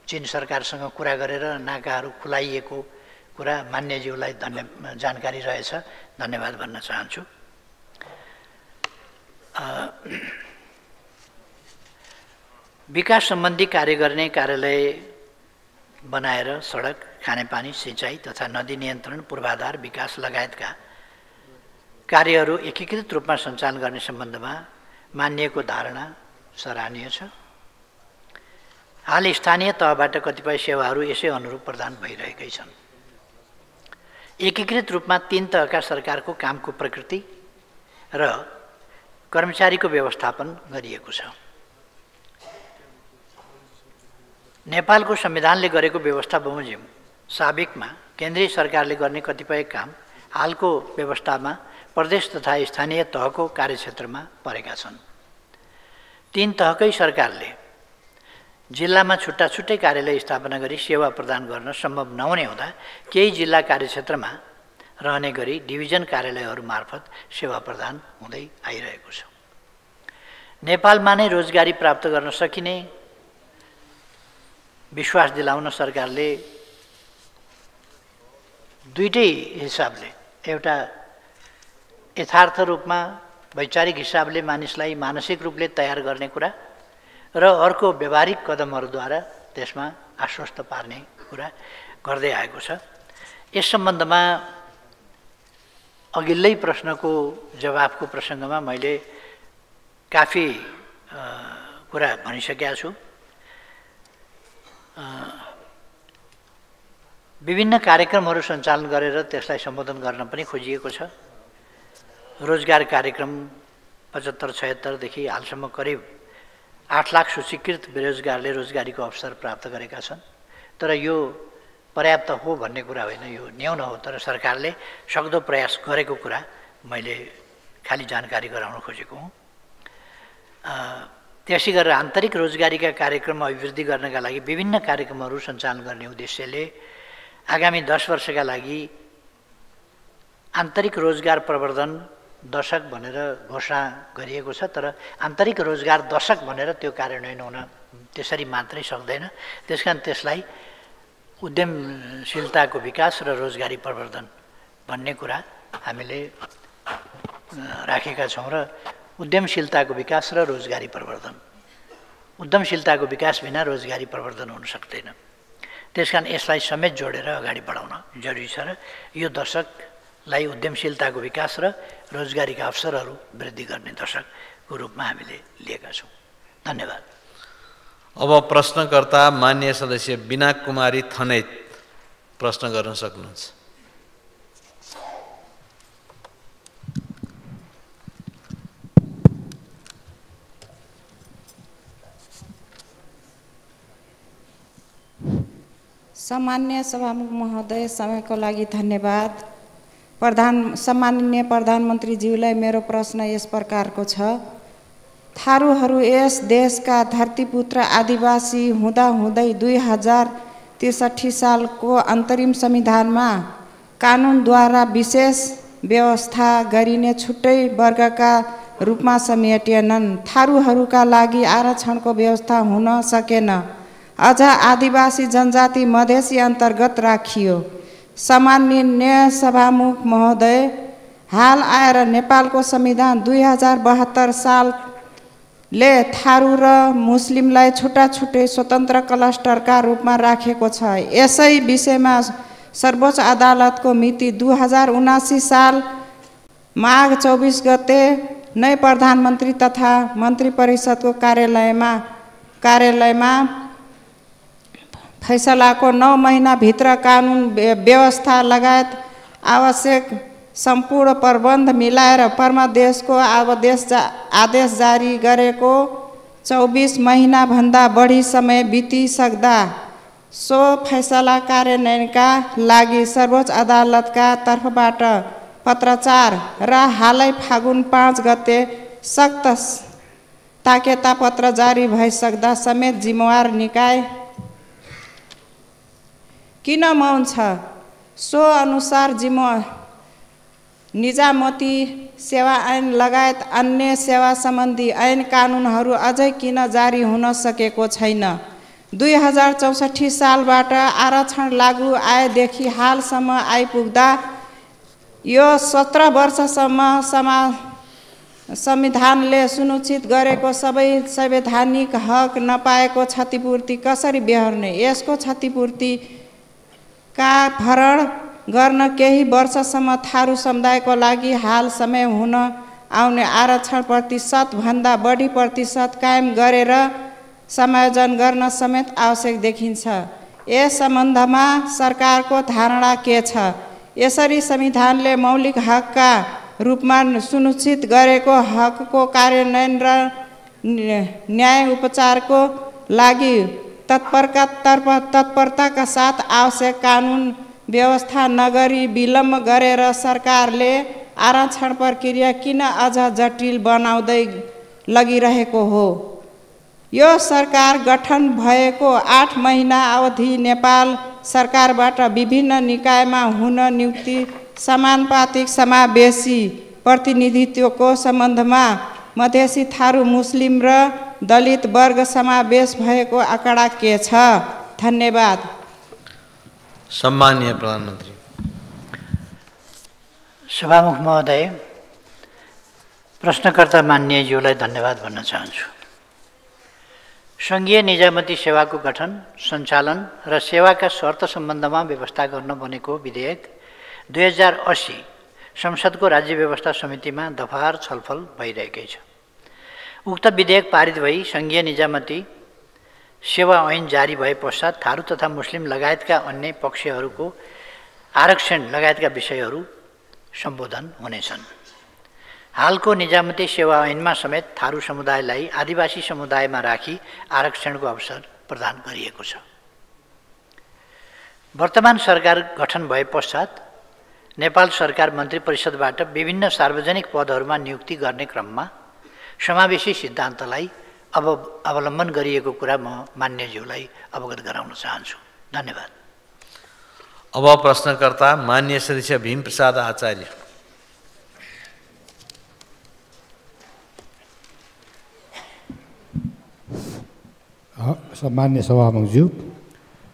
चीन सरकारसँग कुरा गरेर नाकाहरू खुलाइएको कुरा मान्यज्यूलाई जानकारी रहेछ, धन्यवाद भन्न चाहन्छु। विकास सम्बन्धी कार्य गर्ने कार्यालय बनाएर सडक, खानेपानी, सिँचाइ तथा नदी नियन्त्रण, पूर्वाधार विकास लगायतका कार्यहरू एकीकृत रूपमा सञ्चालन गर्ने सम्बन्धमा मानिएको धारणा सराहनीय छ। हाल स्थानीय तहबाट कतिपय सेवाहरू यसै अनुरूप प्रदान भइरहेकै छन्। एकीकृत रूपमा 3 तहका सरकारको कामको प्रकृति र कर्मचारीको व्यवस्थापन गरिएको छ। नेपालको संविधानले गरेको व्यवस्था बमोजिम साबिकमा केन्द्रीय सरकारले गर्ने कतिपय काम हालको व्यवस्थामा प्रदेश तथा स्थानीय तहको कार्यक्षेत्रमा परेका छन्। 3 तहकै सरकारले जिल्लामा छुट्टा छुट्टै कार्यालय स्थापना गरी सेवा प्रदान गर्न सम्भव नहुने हुँदा केही जिल्ला कार्यक्षेत्रमा रहने गरी डिभिजन कार्यालयहरू मार्फत सेवा प्रदान हुँदै आइरहेको छ। नेपालमा नै रोजगारी प्राप्त गर्न सकिने विश्वास दिलाउन सरकारले दुईटै हिसाबले, एउटा यथार्थ रूपमा वैचारिक हिसाबले मानिसलाई मानसिक रूपले तयार गर्ने कुरा र अर्को व्यवहारिक कदमहरूद्वारा त्यसमा आश्वस्त पार्ने कुरा गर्दै आएको छ। यस सम्बन्धमा अघिल्लै प्रश्नको जवाफको प्रसङ्गमा मैले काफी कुरा भनिसकेका छु। विभिन्न कार्यक्रमहरू सञ्चालन गरेर त्यसलाई सम्बोधन गर्न पनि खोजिएको छ। रोजगार कार्यक्रम 75-76 देखि हालसम्म करिब 8 लाख सूचीकृत बेरोजगारले रोजगारीको अवसर प्राप्त गरेका छन्। तर यो पर्याप्त हो भन्ने कुरा होइन, यो न्यून हो। तर सरकारले सक्दो प्रयास गरेको कुरा मैले खाली जानकारी गराउन खोजेको हुँ। त्यसै गरेर आन्तरिक रोजगारीका कार्यक्रम अभिवृद्धि गर्नका लागि विभिन्न कार्यक्रमहरू सञ्चालन गर्ने उद्देश्यले आगामी 10 वर्षका लागि आन्तरिक रोजगार प्रवर्धन दशक भनेर घोषणा गरिएको छ। तर आन्तरिक रोजगार दशक भनेर त्यो कार्यान्वयन हुन त्यसरी मात्रै सक्दैन। त्यसकारण त्यसलाई उद्यमशीलताको विकास र रोजगारी प्रवर्धन भन्ने कुरा हामीले राखेका छौँ। र उद्यमशीलताको विकास र रोजगारी प्रवर्धन, उद्यमशीलताको विकास बिना रोजगारी प्रवर्धन हुन सक्दैन। त्यसकारण यसलाई समेत जोडेर अगाडि बढाउन जरुरी छ र यो दशकलाई उद्यमशीलताको विकास र रोजगारीका अवसरहरू वृद्धि गर्ने दशकको रूपमा हामीले लिएका छौँ। धन्यवाद। अब प्रश्नकर्ता मान्य सदस्य बिना कुमारी थनैत प्रश्न गर्न सक्नुहुन्छ। सम्मान्य सभामुख महोदय, समयको लागि धन्यवाद। सम्माननीय प्रधानमन्त्रीज्यूलाई मेरो प्रश्न यस प्रकारको छ। थारूहरू यस देशका धरतीपुत्र आदिवासी हुँदाहुँदै 2063 सालको अन्तरिम संविधानमा कानुनद्वारा विशेष व्यवस्था गरिने छुट्टै वर्गका रूपमा समेटिएनन्। थारूहरूका लागि आरक्षणको व्यवस्था हुन सकेन। अझ आदिवासी जनजाति मधेसी अन्तर्गत राखियो। सम्माननीय सभामुख महोदय, हाल आएर नेपालको संविधान 2072 सालले थारू र मुस्लिमलाई छुट्टा छुट्टै स्वतन्त्र क्लस्टरका रूपमा राखेको छ। यसै विषयमा सर्वोच्च अदालतको मिति 2079 साल माघ 24 गते नै प्रधानमन्त्री तथा मन्त्री परिषदको कार्यालयमा फैसलाको 9 महिनाभित्र कानुन व्यवस्था लगायत आवश्यक सम्पूर्ण प्रबन्ध मिलाएर परमादेशको आदेश जारी गरेको 24 महिनाभन्दा बढी समय बितिसक्दा सो फैसला कार्यान्वयनका लागि सर्वोच्च अदालतका तर्फबाट पत्राचार र हालै फागुन 5 गते सक्त ताकेता पत्र जारी भइसक्दा समेत जिम्मेवार निकाय किन मौन छ? सो अनुसार निजामती सेवा ऐन लगायत अन्य सेवा सम्बन्धी ऐन कानुनहरू अझै किन जारी हुन सकेको छैन? 2064 सालबाट आरक्षण लागू आएदेखि हालसम्म आइपुग्दा यो 17 वर्षसम्म संविधानले सुनिश्चित गरेको सबै संवैधानिक हक नपाएको क्षतिपूर्ति कसरी बेहोर्ने? यसको क्षतिपूर्तिका भरण गर्न केही वर्षसम्म थारू समुदायको लागि हाल समय हुन आउने आरक्षण प्रतिशतभन्दा बढी प्रतिशत कायम गरेर समायोजन गर्न समेत आवश्यक देखिन्छ। यस सम्बन्धमा सरकारको धारणा के छ? यसरी संविधानले मौलिक हकका रूपमा सुनिश्चित गरेको हकको कार्यान्वयन र न्याय उपचारको लागि तत्परताका साथ आवश्यक कानुन व्यवस्था नगरी विलम्ब गरेर सरकारले आरक्षण प्रक्रिया किन अझ जटिल बनाउँदै लगिरहेको हो? यो सरकार गठन भएको 8 महिना अवधि नेपाल सरकारबाट विभिन्न निकायमा हुन नियुक्ति समानुपातिक समावेशी प्रतिनिधित्वको सम्बन्धमा मधेसी थारू मुस्लिम र दलित वर्ग समावेश भएको आँकडा के छ? धन्यवाद। सम्माननीय प्रधानमन्त्री। सभामुख महोदय, प्रश्नकर्ता माननीयज्यूलाई धन्यवाद भन्न चाहन्छु। सङ्घीय निजामती सेवाको गठन, सञ्चालन र सेवाका शर्त सम्बन्धमा व्यवस्था गर्न बनेको विधेयक 2080 संसदको राज्य व्यवस्था समितिमा दफार छलफल भइरहेकै छ। उक्त विधेयक पारित भई सङ्घीय निजामती सेवा ऐन जारी भए पश्चात थारू तथा मुस्लिम लगायतका अन्य पक्षहरूको आरक्षण लगायतका विषयहरू सम्बोधन हुनेछन्। हालको निजामती सेवा ऐनमा समेत थारू समुदायलाई आदिवासी समुदायमा राखी आरक्षणको अवसर प्रदान गरिएको छ। वर्तमान सरकार गठन भए पश्चात नेपाल सरकार मन्त्री परिषदबाट विभिन्न सार्वजनिक पदहरूमा नियुक्ति गर्ने क्रममा समावेशी सिद्धान्तलाई अवलम्बन गरिएको कुरा म मान्यज्यूलाई अवगत गराउन चाहन्छु। धन्यवाद। अब प्रश्नकर्ता मान्य सदस्य भीम प्रसाद आचार्य। सम्मान्य सभामुखज्यू,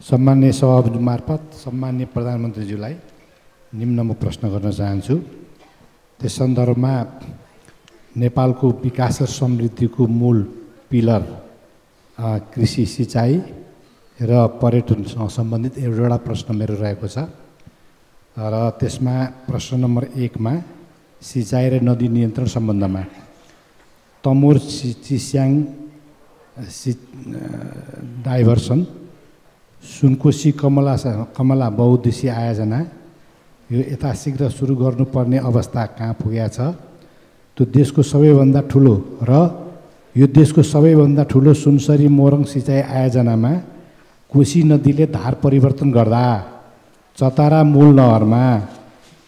सम्मान्य सभामुख मार्फत सम्मान्य प्रधानमन्त्रीज्यूलाई निम्न प्रश्न गर्न चाहन्छु। त्यस सन्दर्भमा नेपालको विकास र समृद्धिको मूल पिलर कृषि, सिँचाइ र पर्यटनसँग सम्बन्धित एउटा प्रश्न मेरो रहेको छ र त्यसमा प्रश्न नम्बर 1 मा सिँचाइ र नदी नियन्त्रण सम्बन्धमा तमोर चिस्याङ डाइभर्सन, सुनकोशी कमला बहुद्देशीय आयोजना यो यथाशीघ्र सुरु गर्नुपर्ने अवस्था कहाँ पुगेको छ? त्यो देशको सबैभन्दा ठुलो र यो देशको सबैभन्दा ठुलो सुनसरी मोरङ सिँचाइ आयोजनामा कोशी नदीले धार परिवर्तन गर्दा चतारा मूल नहरमा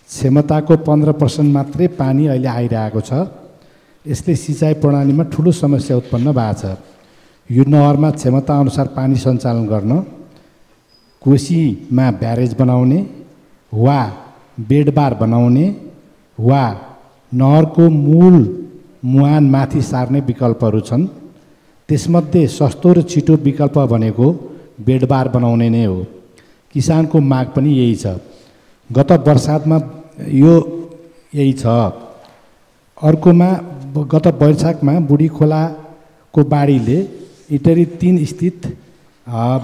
क्षमताको 15% मात्रै पानी अहिले आइरहेको छ। यसले सिँचाइ प्रणालीमा ठुलो समस्या उत्पन्न भएको छ। यो नहरमा क्षमता अनुसार पानी सञ्चालन गर्न कोशीमा ब्यारेज बनाउने वा बेडबार बनाउने वा नहरको मूल मुहान माथि सार्ने विकल्पहरू छन्। त्यसमध्ये सस्तो र छिटो विकल्प भनेको बेडबार बनाउने नै हो। किसानको माग पनि यही छ। गत वर्षातमा यो यही छ। अर्कोमा गत वैशाखमा बुढी खोलाको बाढीले इटरी 3 स्थित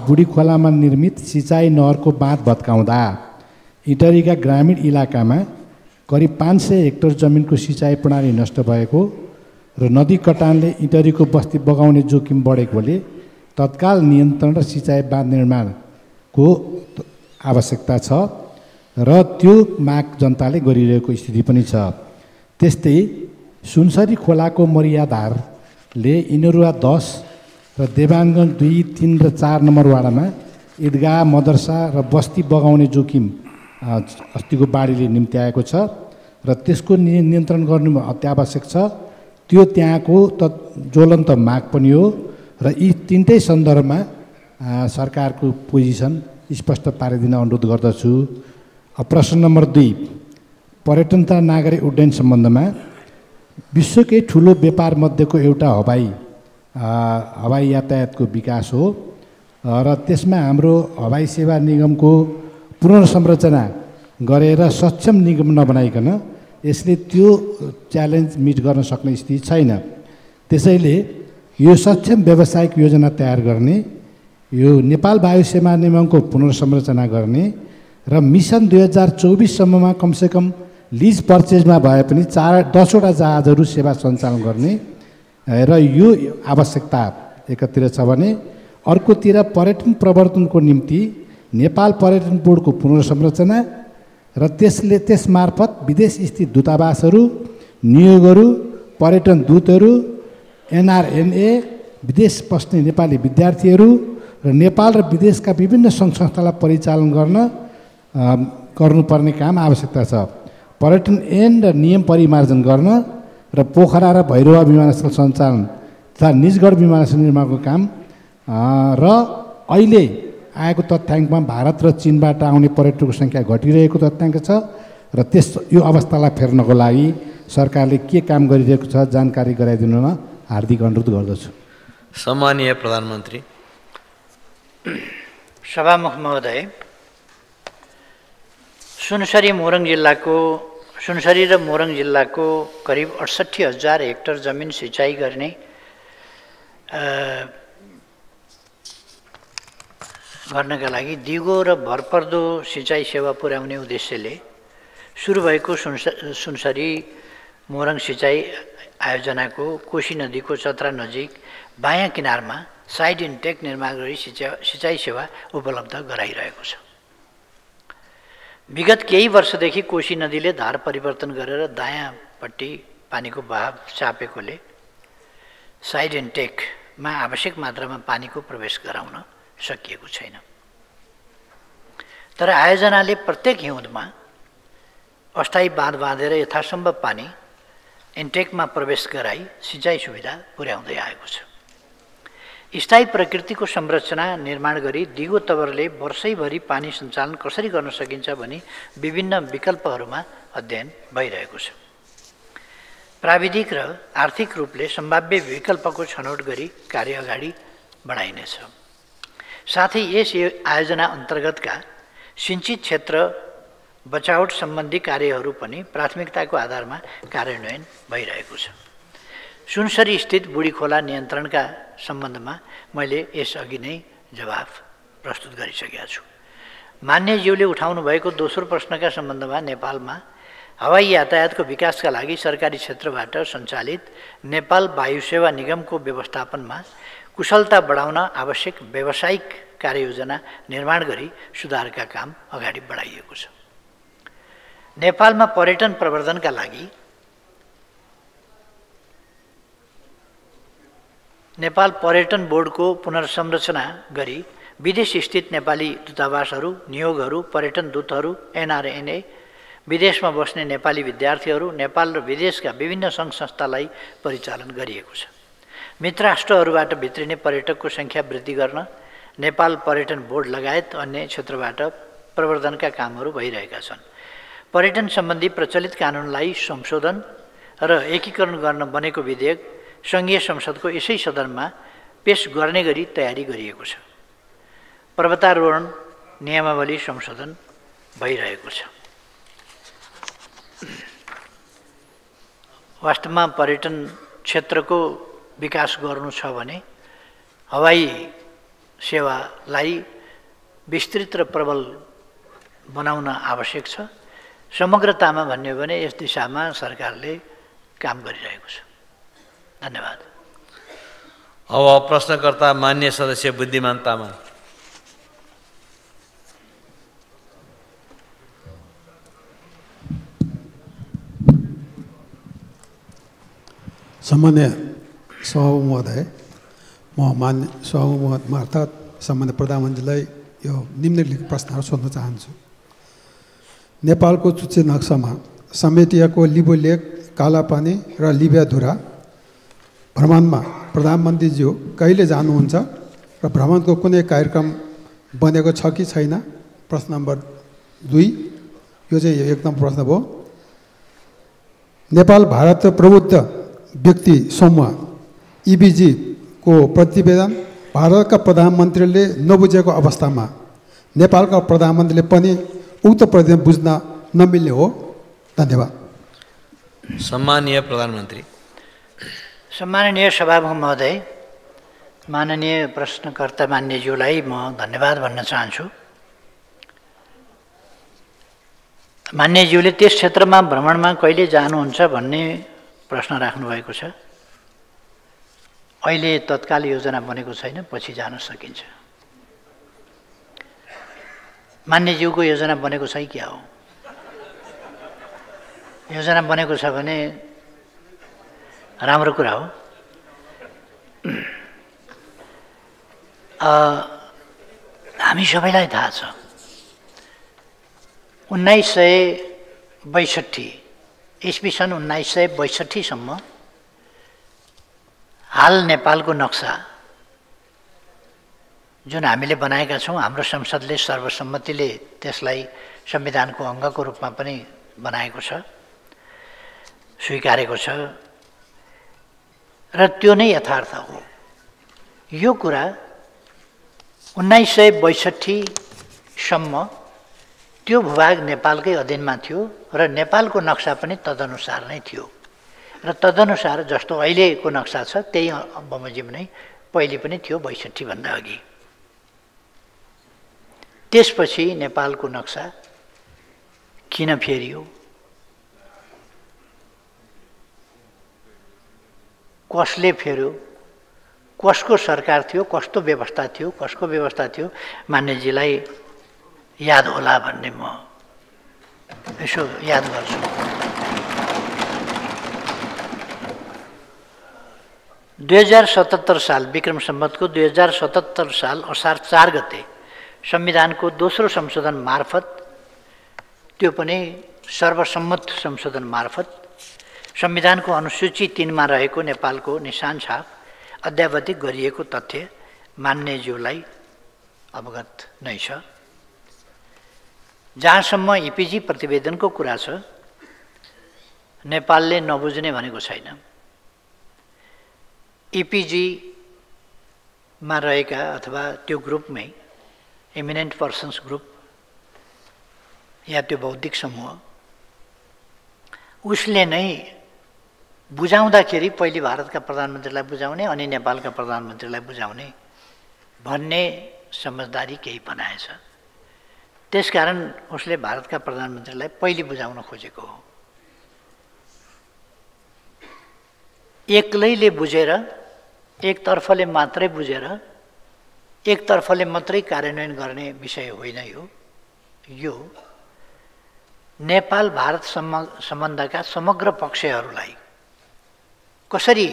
बुढी खोलामा निर्मित सिँचाइ नहरको बाँध भत्काउँदा इटरीका ग्रामीण इलाकामा करिब 500 हेक्टर जमिनको सिँचाइ प्रणाली नष्ट भएको र नदी कटानले इटरीको बस्ती बगाउने जोखिम बढेकोले तत्काल नियन्त्रण र सिँचाइ बाँध निर्माणको आवश्यकता छ र त्यो माग जनताले गरिरहेको स्थिति पनि छ। त्यस्तै सुनसरी खोलाको मर्यादाले इनरुवा 10 र देवानगञ्ज 2, 3 र 4 नम्बर वाडामा ईदगाह, मदरसा र बस्ती बगाउने जोखिम अस्तिको बाढीले निम्त्याएको छ र त्यसको नियन्त्रण गर्नु अत्यावश्यक छ। त्यो त्यहाँको ज्वलन्त माग पनि हो र यी तिनटै सन्दर्भमा सरकारको पोजिसन स्पष्ट पारिदिन अनुरोध गर्दछु। प्रश्न नम्बर 2, पर्यटन तथा नागरिक उड्डयन सम्बन्धमा विश्वकै ठुलो व्यापार मध्येको एउटा हवाई यातायातको विकास हो र त्यसमा हाम्रो हवाई सेवा निगमको पुनर्संरचना गरेर सक्षम निगम नबनाइकन यसले त्यो च्यालेन्ज मिट गर्न सक्ने स्थिति छैन। त्यसैले यो सक्षम व्यावसायिक योजना तयार गर्ने, यो नेपाल वायु सेवा निगमको पुनर्संरचना गर्ने र मिसन 2024 सम्ममा कमसेकम लिज पर्चेजमा भए पनि 10वटा जहाजहरू सेवा सञ्चालन गर्ने र यो आवश्यकता एकतिर छ भने अर्कोतिर पर्यटन प्रवर्धनको निम्ति नेपाल पर्यटन बोर्डको पुनर्संरचना र त्यसमार्फत विदेश स्थित दूतावासहरू, नियोगहरू, पर्यटन दूतहरू, NRNA, विदेश बस्ने नेपाली विद्यार्थीहरू र नेपाल र विदेशका विभिन्न सङ्घ संस्थालाई परिचालन गर्नुपर्ने काम आवश्यकता छ। पर्यटन ऐन र नियम परिमार्जन गर्न र पोखरा र भैरवा विमानस्थल सञ्चालन तथा निजगढ विमानस्थल निर्माणको काम र अहिले आएको तथ्याङ्कमा भारत र चीनबाट आउने पर्यटकको सङ्ख्या घटिरहेको तथ्याङ्क छ र यो अवस्थालाई फेर्नको लागि सरकारले के काम गरिरहेको छ जानकारी गराइदिनुमा हार्दिक अनुरोध गर्दछु। सम्मानीय प्रधानमन्त्री। सभामुख महोदय, सुनसरी र मोरङ जिल्लाको करिब 68,000 हेक्टर जमिन सिँचाइ गर्नका लागि दिगो र भरपर्दो सिँचाइ सेवा पुर्याउने उद्देश्यले सुरु भएको सुनसरी मोरङ सिँचाइ आयोजनाको कोशी नदीको चतरा नजिक बायाँ किनारमा साइड इन्टेक निर्माण गरी सिँचाइ सेवा उपलब्ध गराइरहेको छ। विगत केही वर्षदेखि कोशी नदीले धार परिवर्तन गरेर दायाँपट्टि पानीको बहाव चापेकोले साइड इन्टेकमा आवश्यक मात्रामा पानीको प्रवेश गराउन सकिएको छैन। तर आयोजनाले प्रत्येक हिउँदमा अस्थायी बाँध बाँधेर यथासम्भव पानी इन्टेकमा प्रवेश गराई सिँचाइ सुविधा पुर्याउँदै आएको छ। स्थायी प्रकृतिको संरचना निर्माण गरी दिगो तवरले वर्षैभरि पानी सञ्चालन कसरी गर्न सकिन्छ भनी विभिन्न विकल्पहरूमा अध्ययन भइरहेको छ। प्राविधिक र आर्थिक रूपले सम्भाव्य विकल्पको छनौट गरी कार्य अगाडि बढाइनेछ। साथै यस आयोजना अन्तर्गतका सिञ्चित क्षेत्र बचावट सम्बन्धी कार्यहरू पनि प्राथमिकताको आधारमा कार्यान्वयन भइरहेको छ। सुनसरी स्थित बुढी खोला नियन्त्रणका सम्बन्धमा मैले यसअघि नै जवाफ प्रस्तुत गरिसकेका छु। मान्यज्यूले उठाउनु भएको दोस्रो प्रश्नका सम्बन्धमा नेपालमा हवाई यातायातको विकासका लागि सरकारी क्षेत्रबाट सञ्चालित नेपाल वायु सेवा निगमको व्यवस्थापनमा कुशलता बढाउन आवश्यक व्यावसायिक कार्ययोजना निर्माण गरी सुधारका काम अगाडि बढाइएको छ। नेपालमा पर्यटन प्रवर्धनका लागि नेपाल पर्यटन बोर्डको पुनर्संरचना गरी विदेश स्थित नेपाली दूतावासहरू, नियोगहरू, पर्यटन दूतहरू, NRNA, विदेशमा बस्ने नेपाली विद्यार्थीहरू, नेपाल र विदेशका विभिन्न सङ्घ संस्थालाई परिचालन गरिएको छ। मित्र राष्ट्रहरूबाट भित्रिने पर्यटकको सङ्ख्या वृद्धि गर्न नेपाल पर्यटन बोर्ड लगायत अन्य क्षेत्रबाट प्रवर्धनका कामहरू भइरहेका छन्। पर्यटन सम्बन्धी प्रचलित कानुनलाई संशोधन र एकीकरण गर्न बनेको विधेयक सङ्घीय संसदको यसै सदनमा पेश गर्ने गरी तयारी गरिएको छ। पर्वतारोहण नियमावली संशोधन भइरहेको छ। वास्तवमा पर्यटन क्षेत्रको विकास गर्नु छ भने हवाई सेवालाई विस्तृत र प्रबल बनाउन आवश्यक छ। समग्रतामा भन्यो भने यस दिशामा सरकारले काम गरिरहेको छ। धन्यवाद। अब प्रश्नकर्ता मान्य सदस्य बुद्धिमान तामाङ। सामान्य सभापति महोदय, म मान्य सभापति मार्फत सामान्य प्रधानमन्त्रीलाई यो निम्नलिखित प्रश्नहरू सोध्न चाहन्छु। नेपालको चुच्चे नक्सामा समेटिएको लिबोलेक, कालापानी र लिबियाधुरा भ्रमणमा प्रधानमन्त्रीज्यू कहिले जानुहुन्छ र भ्रमणको कुनै कार्यक्रम बनेको छ कि छैन? प्रश्न नम्बर 2, यो चाहिँ एकदम प्रश्न भयो। नेपाल भारत प्रबुद्ध व्यक्ति समूह इबिजी को प्रतिवेदन भारतका प्रधानमन्त्रीले नबुझेको अवस्थामा नेपालका प्रधानमन्त्रीले पनि उक्त प्रतिवेदन बुझ्न नमिल्ने हो? धन्यवाद। सम्मानीय प्रधानमन्त्री। सम्माननीय सभामुख महोदय, माननीय प्रश्नकर्ता मान्यज्यूलाई म धन्यवाद भन्न चाहन्छु। मान्यज्यूले त्यस क्षेत्रमा भ्रमणमा कहिले जानुहुन्छ भन्ने प्रश्न राख्नुभएको छ। अहिले तत्काल योजना बनेको छैन, पछि जान सकिन्छ। मान्यज्यूको योजना बनेको छ कि क्या हो? योजना बनेको छ भने राम्रो कुरा हो। हामी सबैलाई थाहा छ 1962 ईस्वी सन् 1962 सम्म हाल नेपालको नक्सा जुन हामीले बनाएका छौँ, हाम्रो संसदले सर्वसम्मतिले त्यसलाई संविधानको अङ्गको रूपमा पनि बनाएको छ, स्वीकारेको छ र त्यो नै यथार्थ हो। यो कुरा 1962 सम्म त्यो भूभाग नेपालकै अधीनमा थियो र नेपालको नक्सा पनि तदनुसार नै थियो र तदनुसार जस्तो अहिलेको नक्सा छ त्यही बमोजिम नै पहिले पनि थियो 62 भन्दा अघि। त्यसपछि नेपालको नक्सा किन फेरियो? कसले फेर्यो? कसको सरकार थियो? कस्तो व्यवस्था थियो? कसको व्यवस्था थियो? मान्यजीलाई याद होला भन्ने म यसो याद गर्छु। 2077 साल विक्रम सम्वतको 2077 साल असार 4 गते संविधानको दोस्रो संशोधन मार्फत, त्यो पनि सर्वसम्मत संशोधन मार्फत, संविधानको अनुसूची 3 मा रहेको नेपालको निशान छाप अद्यावधिक गरिएको तथ्य मान्यज्यूलाई अवगत नै छ। जहाँसम्म इपिजी प्रतिवेदनको कुरा छ, नेपालले नबुझ्ने भनेको छैन। इपिजीमा रहेका अथवा त्यो ग्रुपमै एमिनेन्ट पर्सन्स ग्रुप या त्यो बौद्धिक समूह, उसले नै बुझाउँदाखेरि पहिले भारतका प्रधानमन्त्रीलाई बुझाउने अनि नेपालका प्रधानमन्त्रीलाई बुझाउने भन्ने समझदारी केही बनाएछ। त्यसकारण उसले भारतका प्रधानमन्त्रीलाई पहिले बुझाउन खोजेको हो। एक्लैले बुझेर, एकतर्फले मात्रै बुझेर, एकतर्फले मात्रै कार्यान्वयन गर्ने विषय होइन यो। यो नेपाल भारत सम्बन्धका समग्र पक्षहरूलाई कसरी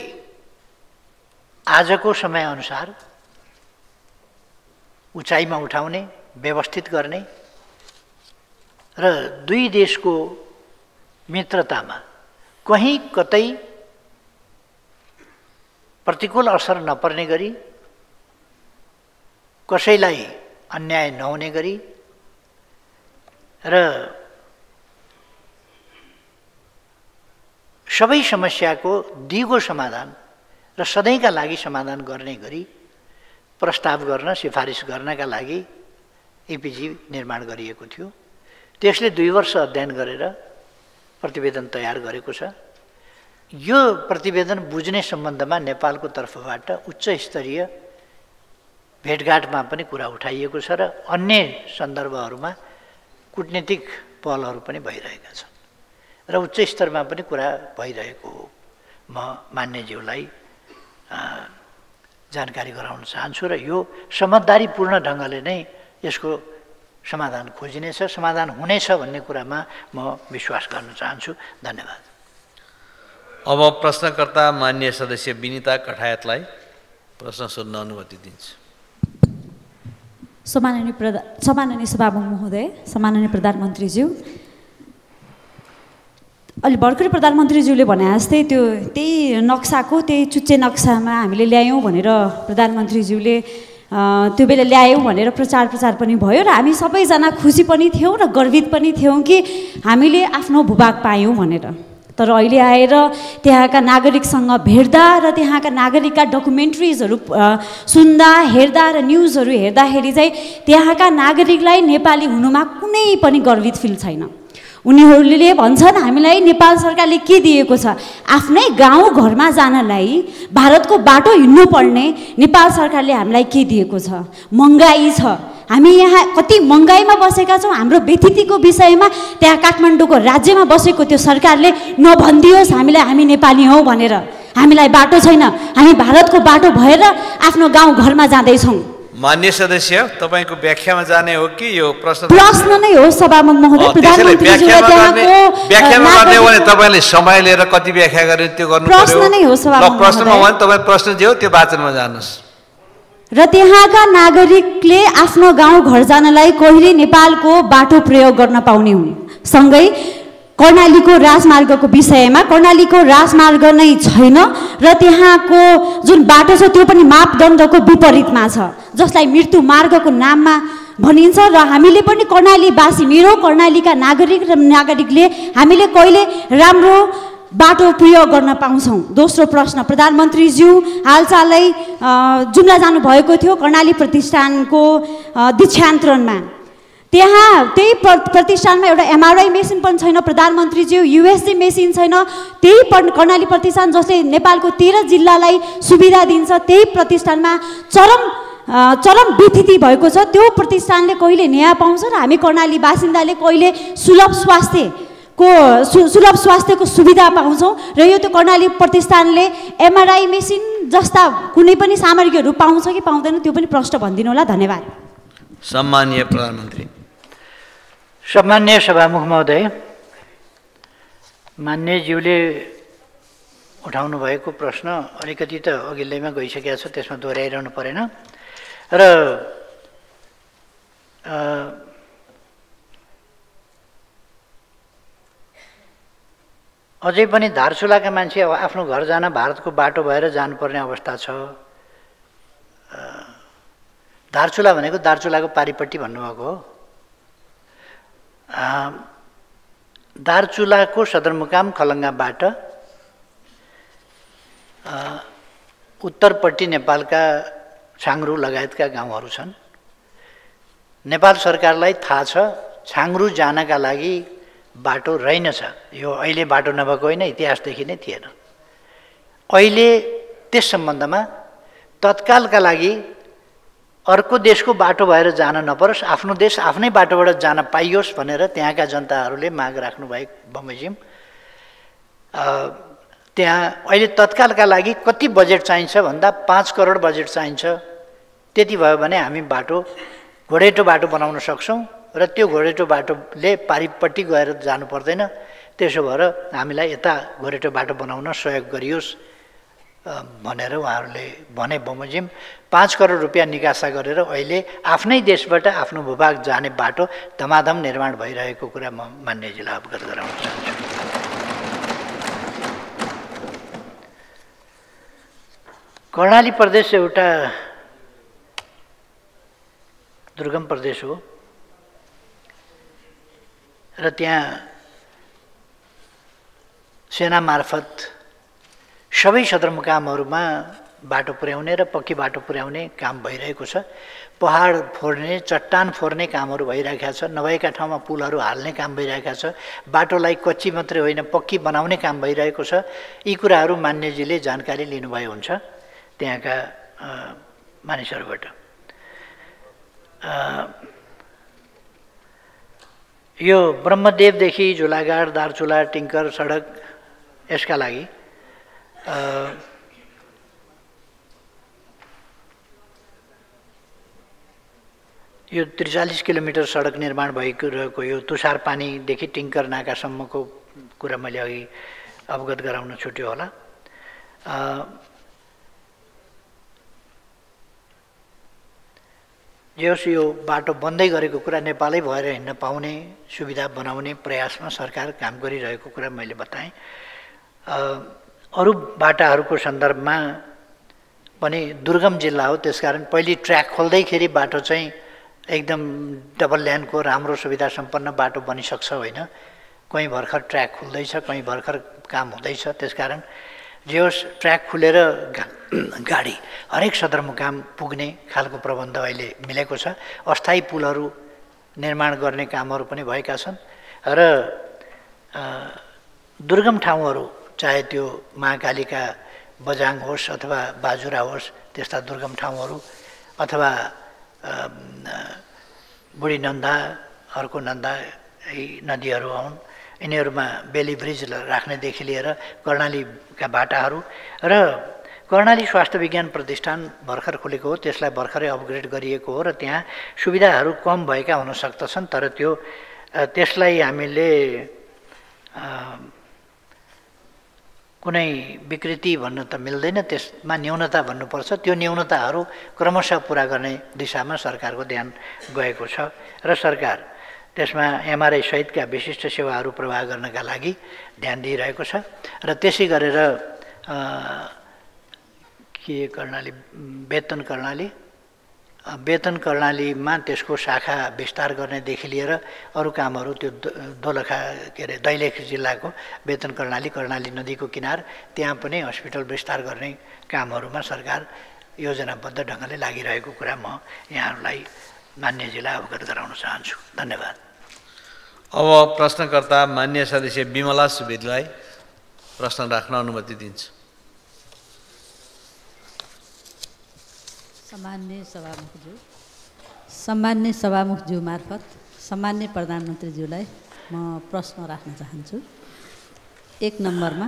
आजको समयअनुसार उचाइमा उठाउने, व्यवस्थित गर्ने र दुई देशको मित्रतामा कहीँ कतै प्रतिकूल असर नपर्ने गरी, कसैलाई अन्याय नहुने गरी र सबै समस्याको दिगो समाधान र सधैँका लागि समाधान गर्ने गरी प्रस्ताव गर्न, सिफारिस गर्नका लागि इपिजी निर्माण गरिएको थियो। त्यसले 2 वर्ष अध्ययन गरेर प्रतिवेदन तयार गरेको छ। यो प्रतिवेदन बुझ्ने सम्बन्धमा नेपालको तर्फबाट उच्च स्तरीय भेटघाटमा पनि कुरा उठाइएको छ र अन्य सन्दर्भहरूमा कूटनीतिक पहलहरू पनि भइरहेका छन् र उच्च स्तरमा पनि कुरा भइरहेको हो। म मान्यज्यूलाई जानकारी गराउन चाहन्छु र यो समझदारीपूर्ण ढङ्गले नै यसको समाधान खोजिनेछ, समाधान हुनेछ भन्ने कुरामा म विश्वास गर्न चाहन्छु। धन्यवाद। अब प्रश्नकर्ता मान्य सदस्य विनिता कठायतलाई प्रश्न सोध्न अनुमति दिन्छु। सम्माननीय सभामुख महोदय, सम्माननीय प्रधानमन्त्रीज्यू, अलि भर्खरै प्रधानमन्त्रीज्यूले भने जस्तै त्यही नक्साको त्यही चुच्चे नक्सामा हामीले ल्यायौँ भनेर प्रधानमन्त्रीज्यूले त्यो बेला ल्यायौँ भनेर प्रचार पनि भयो र हामी सबैजना खुसी पनि थियौँ र गर्वित पनि थियौँ कि हामीले आफ्नो भूभाग पायौँ भनेर। तर अहिले आएर त्यहाँका नागरिकसँग भेट्दा र त्यहाँका नागरिकका डकुमेन्ट्रिजहरू सुन्दा हेर्दा र न्युजहरू हेर्दाखेरि चाहिँ त्यहाँका नागरिकलाई नेपाली हुनुमा कुनै पनि गर्वित फिल छैन। उनीहरूले भन्छन् हामीलाई नेपाल सरकारले के दिएको छ, आफ्नै गाउँ घरमा जानलाई भारतको बाटो हिँड्नु पर्ने नेपाल सरकारले हामीलाई के दिएको छ? महँगाई छ, हामी यहाँ कति महँगाईमा बसेका छौँ। हाम्रो व्यथितिको विषयमा त्यहाँ काठमाडौँको राज्यमा बसेको त्यो सरकारले नभनिदियोस् हामीलाई हामी नेपाली हौँ भनेर। हामीलाई बाटो छैन, हामी भारतको बाटो भएर आफ्नो गाउँ घरमा जाँदैछौँ। मान्य सदस्य, तपाईँको व्याख्यामा जाने हो कि यो प्रश्न नै हो सभामुख महोदय? व्याख्यामा गर्ने हो भने तपाईँले समय लिएर कति व्याख्या गर्ने त्यो गर्नु पर्यो। प्रश्न नै हो सभामुख महोदय। प्रश्नमा भने तपाईँ प्रश्न जे हो त्यो वाचनमा जानुहोस्। र त्यहाँका नागरिकले आफ्नो गाउँ घर जानलाई कहिले नेपालको बाटो प्रयोग गर्न पाउने हुने, सँगै कर्णालीको राजमार्गको विषयमा कर्णालीको राजमार्ग नै छैन र त्यहाँको जुन बाटो छ त्यो पनि मापदण्डको विपरीतमा छ, जसलाई मृत्यु मार्गको नाममा भनिन्छ। र हामीले पनि कर्णालीवासी, मेरो कर्णालीका नागरिकले हामीले कहिले राम्रो बाटो प्रयोग गर्न पाउँछौँ? दोस्रो प्रश्न, प्रधानमन्त्रीज्यू हालचालै जुम्ला जानुभएको थियो कर्णाली प्रतिष्ठानको दीक्षान्तरणमा। त्यहाँ त्यही प्रतिष्ठानमा एउटा एमआरआई मेसिन पनि छैन प्रधानमन्त्रीज्यू, युएसजी मेसिन छैन। त्यही कर्णाली प्रतिष्ठान जसले नेपालको 13 जिल्लालाई सुविधा दिन्छ, त्यही प्रतिष्ठानमा चरम विथिति भएको छ। त्यो प्रतिष्ठानले कहिले न्याय पाउँछ र हामी कर्णाली बासिन्दाले कहिले सुलभ स्वास्थ्यको सुविधा पाउँछौँ? र यो त्यो कर्णाली प्रतिष्ठानले एमआरआई मेसिन जस्ता कुनै पनि सामग्रीहरू पाउँछ कि पाउँदैन त्यो पनि प्रश्न भनिदिनु होला। धन्यवाद। सम्माननीय प्रधानमन्त्री। सम्माननीय सभामुख महोदय, मान्यज्यूले उठाउनु भएको प्रश्न अलिकति त अघिल्लैमा गइसकेको छ, त्यसमा दोहोऱ्याइरहनु परेन। र अझै पनि धारचुलाका मान्छे आफ्नो घर जान भारतको बाटो भएर जानुपर्ने अवस्था छ। धारचुला भनेको दार्चुलाको पारिपट्टि भन्नुभएको हो। दार्चुलाको सदरमुकाम खलङ्गाबाट उत्तरपट्टि नेपालका छाङ्रू लगायतका गाउँहरू छन्। नेपाल सरकारलाई थाहा छ छाङ्रू जानका लागि बाटो रहेनछ। यो अहिले बाटो नभएको होइन, इतिहासदेखि नै थिएन। अहिले त्यस सम्बन्धमा तत्कालका लागि अर्को देशको बाटो भएर जान नपरोस्, आफ्नो देश आफ्नै बाटोबाट जान पाइयोस् भनेर त्यहाँका जनताहरूले माग राख्नुभएको बमोजिम। त्यहाँ अहिले तत्कालका लागि कति बजेट चाहिन्छ भन्दा 5 करोड बजेट चाहिन्छ। त्यति भयो भने हामी घोडेटो बाटो बनाउन सक्छौँ र त्यो घोडेटो बाटोले पारिपट्टि गएर जानु पर्दैन। त्यसो भएर हामीलाई यता घोडेटो बाटो बनाउन सहयोग गरियोस् भनेर उहाँहरूले भने बमोजिम। 5 करोड रुपियाँ निकासा गरेर अहिले आफ्नै देशबाट आफ्नो भूभाग जाने बाटो धमाधम निर्माण भइरहेको कुरा म मान्यजीलाई अवगत गराउन चाहन्छु। कर्णाली प्रदेश एउटा दुर्गम प्रदेश हो र त्यहाँ सेना मार्फत सबै सदरमुकामहरूमा बाटो पुर्याउने र पक्की बाटो पुर्याउने काम भइरहेको छ। पहाड फोर्ने, चट्टान फोर्ने कामहरू भइरहेका छ। नभएका ठाउँमा पुलहरू हाल्ने काम भइरहेका छ। बाटोलाई कच्ची मात्रै होइन पक्की बनाउने काम भइरहेको छ। यी कुराहरू मान्यजीले जानकारी लिनुभयो हुन्छ त्यहाँका मानिसहरूबाट। यो ब्रह्मदेवदेखि झोलागाड, दार्चुला, टिङ्कर सडक यसका लागि यो 43 किलोमिटर सडक निर्माण भएको रहेको यो तुषार पानीदेखि टिङ्कर नाकासम्मको कुरा मैले अघि अवगत गराउन छुट्यो होला। जे होस् यो बाटो बन्दै गरेको कुरा नेपालै भएर हिँड्न पाउने सुविधा बनाउने प्रयासमा सरकार काम गरिरहेको कुरा मैले बताएँ। अरू बाटाहरूको सन्दर्भमा पनि दुर्गम जिल्ला हो, त्यसकारण पहिले ट्र्याक खोल्दैखेरि बाटो चाहिँ एकदम डबल ल्यानको राम्रो सुविधा सम्पन्न बाटो बनिसक्छ होइन, कहीँ भर्खर ट्र्याक खुल्दैछ, कहीँ भर्खर काम हुँदैछ। त्यसकारण जे होस् ट्र्याक खुलेर गाडी हरेक सदरमुकाम पुग्ने खालको प्रबन्ध अहिले मिलेको छ। अस्थायी पुलहरू निर्माण गर्ने कामहरू पनि भएका छन् र दुर्गम ठाउँहरू चाहे त्यो महाकालीका बजाङ होस् अथवा बाजुरा होस्, त्यस्ता दुर्गम ठाउँहरू अथवा बुढी नन्दा, अर्को नन्दा यी नदीहरू हुन्, यिनीहरूमा बेली ब्रिज राख्नेदेखि लिएर कर्णालीका बाटाहरू र कर्णाली स्वास्थ्य विज्ञान प्रतिष्ठान भर्खर खुलेको हो, त्यसलाई भर्खरै अपग्रेड गरिएको हो र त्यहाँ सुविधाहरू कम भएका हुन सक्दछन्, तर त्यसलाई हामीले कुनै विकृति भन्न त मिल्दैन, त्यसमा न्यूनता भन्नुपर्छ। त्यो न्यूनताहरू क्रमशः पुरा गर्ने दिशामा सरकारको ध्यान गएको छ र सरकार त्यसमा एमआरआई सहितका विशिष्ट सेवाहरू प्रवाह गर्नका लागि ध्यान दिइरहेको छ र त्यसै गरेर वेतन कर्णालीमा त्यसको शाखा विस्तार गर्नेदेखि लिएर अरू कामहरू त्यो दोलखा दैलेख जिल्लाको वेतन कर्णाली नदीको किनार त्यहाँ पनि हस्पिटल विस्तार गर्ने कामहरूमा सरकार योजनाबद्ध ढङ्गले लागिरहेको कुरा म यहाँहरूलाई मान्यजीलाई अवगत गराउन चाहन्छु। धन्यवाद। अब प्रश्नकर्ता मान्य सदस्य बिमला सुवेदीलाई प्रश्न राख्न अनुमति दिन्छु। सम्मान्य सभामुखज्यू मार्फत सम्मान्य प्रधानमन्त्रीज्यूलाई म प्रश्न राख्न चाहन्छु। 1 नम्बरमा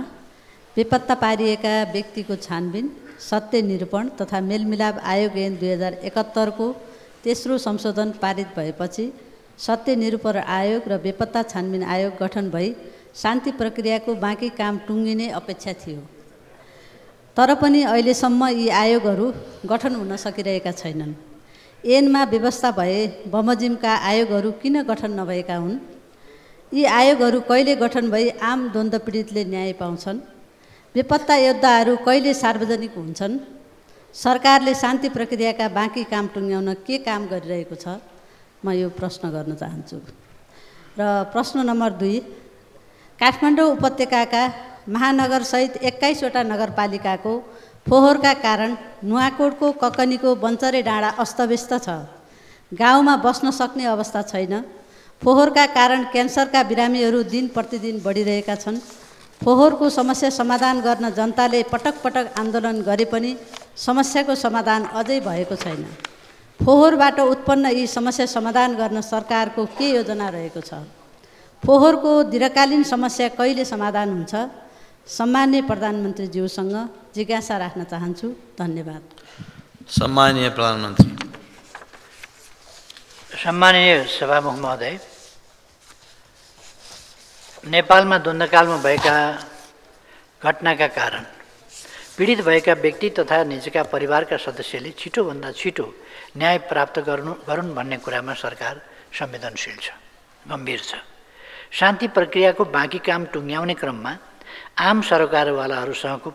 बेपत्ता पारिएका व्यक्तिको छानबिन, सत्य निरूपण तथा मेलमिलाप आयोग ऐन 2071 को तेस्रो संशोधन पारित भएपछि सत्य निरूपण आयोग र बेपत्ता छानबिन आयोग गठन भई शान्ति प्रक्रियाको बाँकी काम टुङ्गिने अपेक्षा थियो। तर पनि अहिलेसम्म यी आयोगहरू गठन हुन सकिरहेका छैनन्। ऐनमा व्यवस्था भए बमोजिमका आयोगहरू किन गठन नभएका हुन्? यी आयोगहरू कहिले गठन भई आम द्वन्द्व पीडितले न्याय पाउँछन्? बेपत्ता योद्धाहरू कहिले सार्वजनिक हुन्छन्? सरकारले शान्ति प्रक्रियाका बाँकी काम टुङ्ग्याउन के काम गरिरहेको छ? म यो प्रश्न गर्न चाहन्छु। र प्रश्न नम्बर 2, काठमाडौँ उपत्यकाका महानगरसहित 21 वटा नगरपालिकाको फोहोरका कारण नुवाकोटको ककनीको बन्चरे डाँडा अस्तव्यस्त छ। गाउँमा बस्न सक्ने अवस्था छैन। फोहोरका कारण क्यान्सरका बिरामीहरू दिन प्रतिदिन बढिरहेका छन्। फोहोरको समस्या समाधान गर्न जनताले पटक पटक आन्दोलन गरे पनि समस्याको समाधान अझै भएको छैन। फोहोरबाट उत्पन्न यी समस्या समाधान गर्न सरकारको के योजना रहेको छ? फोहोरको दीर्घकालीन समस्या कहिले समाधान हुन्छ? सम्मान्य प्रधानमन्त्रीज्यूसँग जिज्ञासा राख्न चाहन्छु। धन्यवाद। सम्माननीय प्रधानमन्त्री। सम्माननीय सभामुख महोदय, नेपालमा द्वन्द्वकालमा भएका घटनाका कारण पीडित भएका व्यक्ति तथा निजका परिवारका सदस्यले छिटोभन्दा छिटो न्याय प्राप्त गरून् भन्ने कुरामा सरकार संवेदनशील छ, गम्भीर छ। शान्ति प्रक्रियाको बाँकी काम टुङ्ग्याउने क्रममा आम सरकारवालाहरूसँगको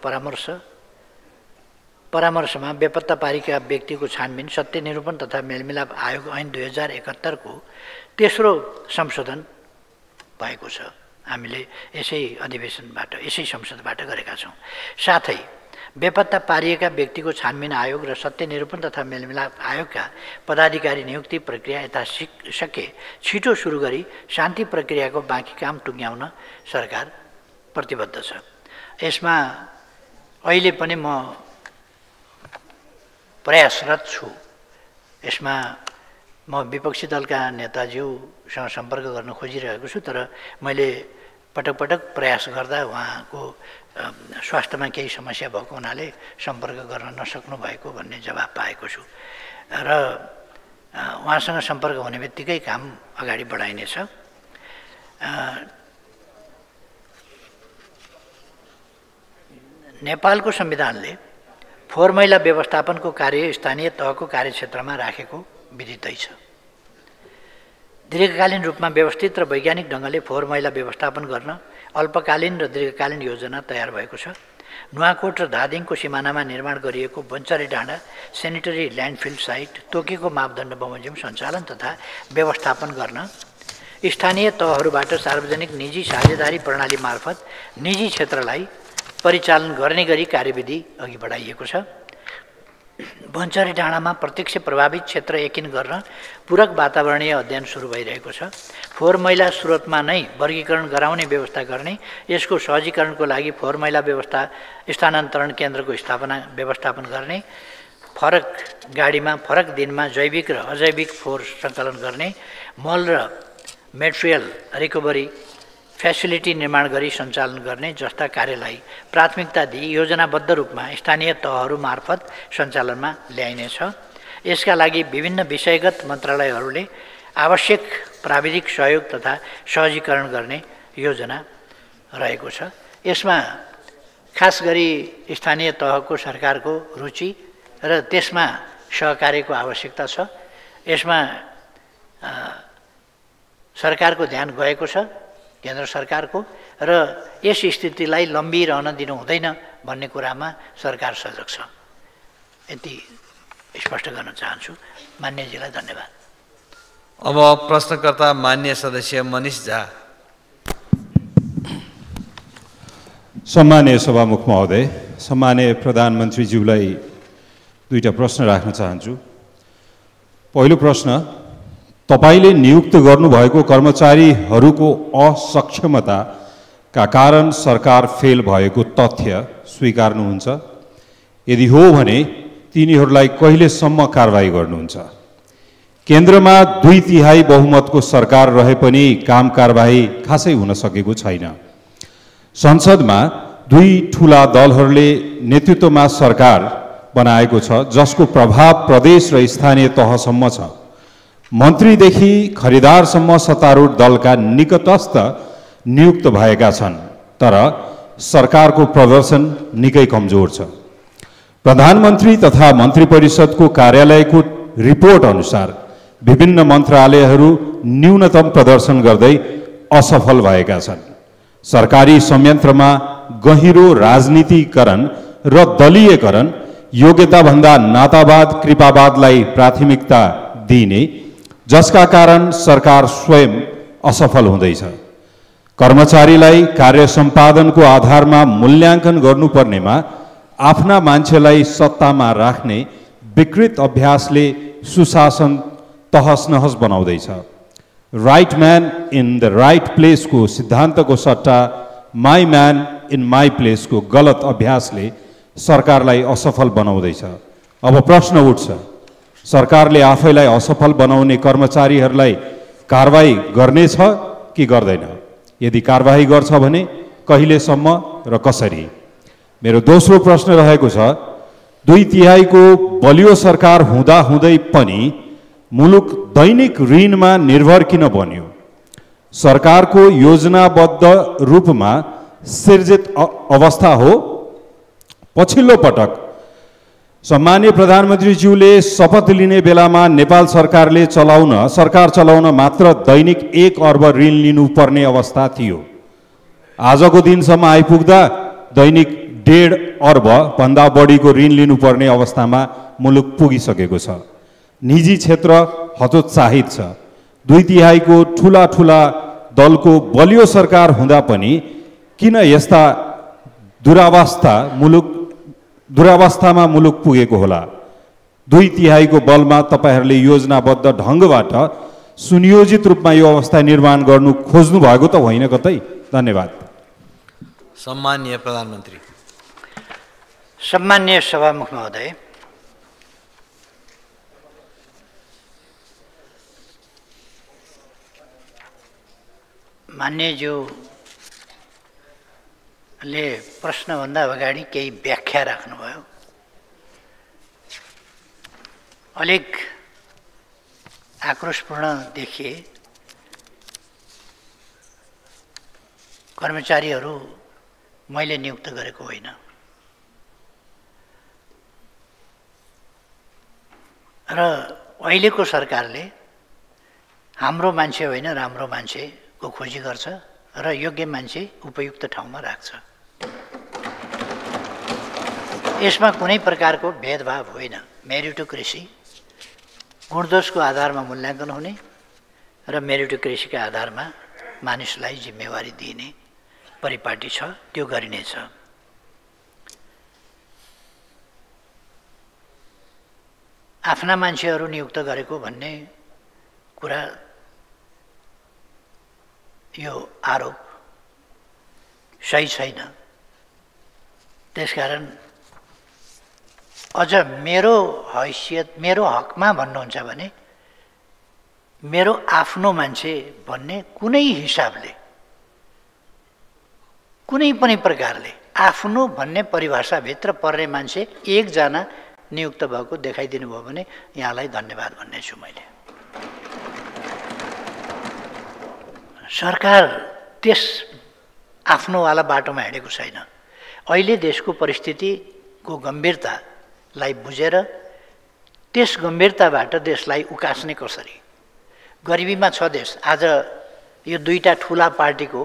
परामर्शमा बेपत्ता पारेका व्यक्तिको छानबिन, सत्य निरूपण तथा मेलमिलाप आयोग ऐन 2071 को तेस्रो संशोधन भएको छ। हामीले यसै अधिवेशनबाट, यसै संसदबाट गरेका छौँ। साथै बेपत्ता पारिएका व्यक्तिको छानबिन आयोग र सत्य निरूपण तथा मेलमिलाप आयोगका पदाधिकारी नियुक्ति प्रक्रिया यथाशक्य छिटो सुरु गरी शान्ति प्रक्रियाको बाँकी काम टुङ्ग्याउन सरकार प्रतिबद्ध छ। यसमा अहिले पनि म प्रयासरत छु। यसमा म विपक्षी दलका नेताज्यूसँग सम्पर्क गर्न खोजिरहेको छु, तर मैले पटक पटक प्रयास गर्दा उहाँको स्वास्थ्यमा केही समस्या भएको हुनाले सम्पर्क गर्न नसक्नु भएको भन्ने जवाब पाएको छु र उहाँसँग सम्पर्क हुने बित्तिकै काम अगाडि बढाइनेछ। नेपालको संविधानले फोहोर मैला व्यवस्थापनको कार्य स्थानीय तहको कार्यक्षेत्रमा राखेको विदितै छ। दीर्घकालीन रूपमा व्यवस्थित र वैज्ञानिक ढङ्गले फोहोर मैला व्यवस्थापन गर्न अल्पकालीन र दीर्घकालीन योजना तयार भएको छ। नुवाकोट र धादिङको सिमानामा निर्माण गरिएको बन्चरी डाँडा सेनिटरी ल्यान्डफिल साइट तोकेको मापदण्ड बमोजिम सञ्चालन तथा व्यवस्थापन गर्न स्थानीय तहहरूबाट सार्वजनिक निजी साझेदारी प्रणाली मार्फत निजी क्षेत्रलाई परिचालन गर्ने गरी कार्यविधि अघि बढाइएको छ। बन्चरी डाँडामा प्रत्यक्ष प्रभावित क्षेत्र एकिन गर्न पूरक वातावरणीय अध्ययन सुरु भइरहेको छ। फोहोर मैला स्रोतमा नै वर्गीकरण गराउने व्यवस्था गर्ने, यसको सहजीकरणको लागि फोहोर मैला स्थानान्तरण केन्द्रको व्यवस्थापन गर्ने, फरक गाडीमा फरक दिनमा जैविक र अजैविक फोहोर सङ्कलन गर्ने, मल र मेटेरियल रिकभरी फेसिलिटी निर्माण गरी सञ्चालन गर्ने जस्ता कार्यलाई प्राथमिकता दिई योजनाबद्ध रूपमा स्थानीय तहहरू मार्फत सञ्चालनमा ल्याइनेछ। यसका लागि विभिन्न विषयगत मन्त्रालयहरूले आवश्यक प्राविधिक सहयोग तथा सहजीकरण गर्ने योजना रहेको छ। यसमा खास गरी स्थानीय तहको सरकारको रुचि र त्यसमा सहकार्यको आवश्यकता छ। यसमा सरकारको ध्यान गएको छ, केन्द्र सरकारको, र यस स्थितिलाई लम्बिरहन दिनु हुँदैन भन्ने कुरामा सरकार सजग छ। यति स्पष्ट गर्न चाहन्छु। मान्यजीलाई धन्यवाद। अब प्रश्नकर्ता मान्य सदस्य मनिष झा। सम्माननीय सभामुख महोदय, सम्माननीय प्रधानमन्त्रीज्यूलाई दुईटा प्रश्न राख्न चाहन्छु। पहिलो प्रश्न, तपाईले नियुक्त गर्नुभएको कर्मचारीहरूको असक्षमताका कारण सरकार फेल भएको तथ्य स्वीकार्नुहुन्छ? यदि हो भने तिनीहरूलाई कहिलेसम्म कारबाही गर्नुहुन्छ? केन्द्रमा 2/3 बहुमतको सरकार रहे पनि काम कारबाही खासै हुन सकेको छैन। संसदमा 2 ठूला दलहरूले नेतृत्वमा सरकार बनाएको छ जसको प्रभाव प्रदेश र स्थानीय तहसम्म छ। मन्त्रीदेखि खरिदारसम्म सत्तारूढ दलका निकटस्थ नियुक्त भएका छन्, तर सरकारको प्रदर्शन निकै कमजोर छ। प्रधानमन्त्री तथा मन्त्री परिषदको कार्यालयको रिपोर्ट अनुसार विभिन्न मन्त्रालयहरू न्यूनतम प्रदर्शन गर्दै असफल भएका छन्। सरकारी संयन्त्रमा गहिरो राजनीतिकरण र दलीयकरण, योग्यताभन्दा नातावाद कृपावादलाई प्राथमिकता दिइने, जसका कारण सरकार स्वयं असफल हुँदैछ। कर्मचारीलाई कार्य सम्पादनको आधारमा मूल्याङ्कन गर्नुपर्नेमा आफ्ना मान्छेलाई सत्तामा राख्ने विकृत अभ्यासले सुशासन तहस-नहस बनाउँदैछ। Right man in the right प्लेसको सिद्धान्तको सट्टा माई म्यान इन माई प्लेसको गलत अभ्यासले सरकारलाई असफल बनाउँदैछ। अब प्रश्न उठ्छ, सरकारले आफैलाई असफल बनाउने कर्मचारीहरूलाई कारबाही गर्नेछ कि गर्दैन? यदि कारबाही गर्छ भने कहिलेसम्म र कसरी? मेरो दोस्रो प्रश्न रहेको छ, 2/3 को बलियो सरकार हुँदाहुँदै पनि मुलुक दैनिक ऋणमा निर्भर किन बन्यो? सरकारको योजनाबद्ध रूपमा सिर्जित अवस्था हो? पछिल्लो पटक सम्माननीय प्रधानमन्त्रीज्यूले शपथ लिने बेलामा नेपाल सरकार चलाउन मात्र दैनिक 1 अर्ब ऋण लिनुपर्ने अवस्था थियो। आजको दिनसम्म आइपुग्दा दैनिक 1.5 अर्ब भन्दा बढीको ऋण लिनुपर्ने अवस्थामा मुलुक पुगिसकेको छ। निजी क्षेत्र हतोत्साहित छ। 2/3 को ठूला दलको बलियो सरकार हुँदा पनि किन यस्ता दुरावस्थामा मुलुक पुगेको होला? 2/3 को बलमा तपाईहरूले योजनाबद्ध ढङ्गबाट सुनियोजित रूपमा यो अवस्था निर्माण गर्नु खोज्नु भएको त होइन कतै? धन्यवाद। सम्माननीय प्रधानमन्त्री। सम्माननीय सभामुख महोदय, मान्यज्यू ले प्रश्नभन्दा अगाडि केही व्याख्या राख्नुभयो। अलिक आक्रोशपूर्ण देखिए। कर्मचारीहरू मैले नियुक्त गरेको होइन र अहिलेको सरकारले हाम्रो मान्छे होइन राम्रो मान्छेको खोजी गर्छ र योग्य मान्छे उपयुक्त ठाउँमा राख्छ। यसमा कुनै प्रकारको भेदभाव होइन। मेरिटोक्रेसी गुणदोषको आधारमा मूल्याङ्कन हुने र मेरिटोक्रेसीका आधारमा मानिसलाई जिम्मेवारी दिने परिपाटी छ, त्यो गरिनेछ। आफ्ना मान्छेहरू नियुक्त गरेको भन्ने कुरा, यो आरोप सही छैन। त्यसकारण अझ मेरो हैसियत, मेरो हकमा भन्नुहुन्छ भने मेरो आफ्नो मान्छे भन्ने कुनै हिसाबले, कुनै पनि प्रकारले आफ्नो भन्ने परिभाषाभित्र पर्ने मान्छे एकजना नियुक्त भएको देखाइदिनु भयो भने यहाँलाई धन्यवाद भन्ने छु मैले। सरकार त्यस आफ्नोवाला बाटोमा हिँडेको छैन। अहिले देशको परिस्थितिको गम्भीरतालाई बुझेर त्यस गम्भीरताबाट देशलाई उकास्ने कसरी, गरिबीमा छ देश। आज यो दुईटा ठुला पार्टीको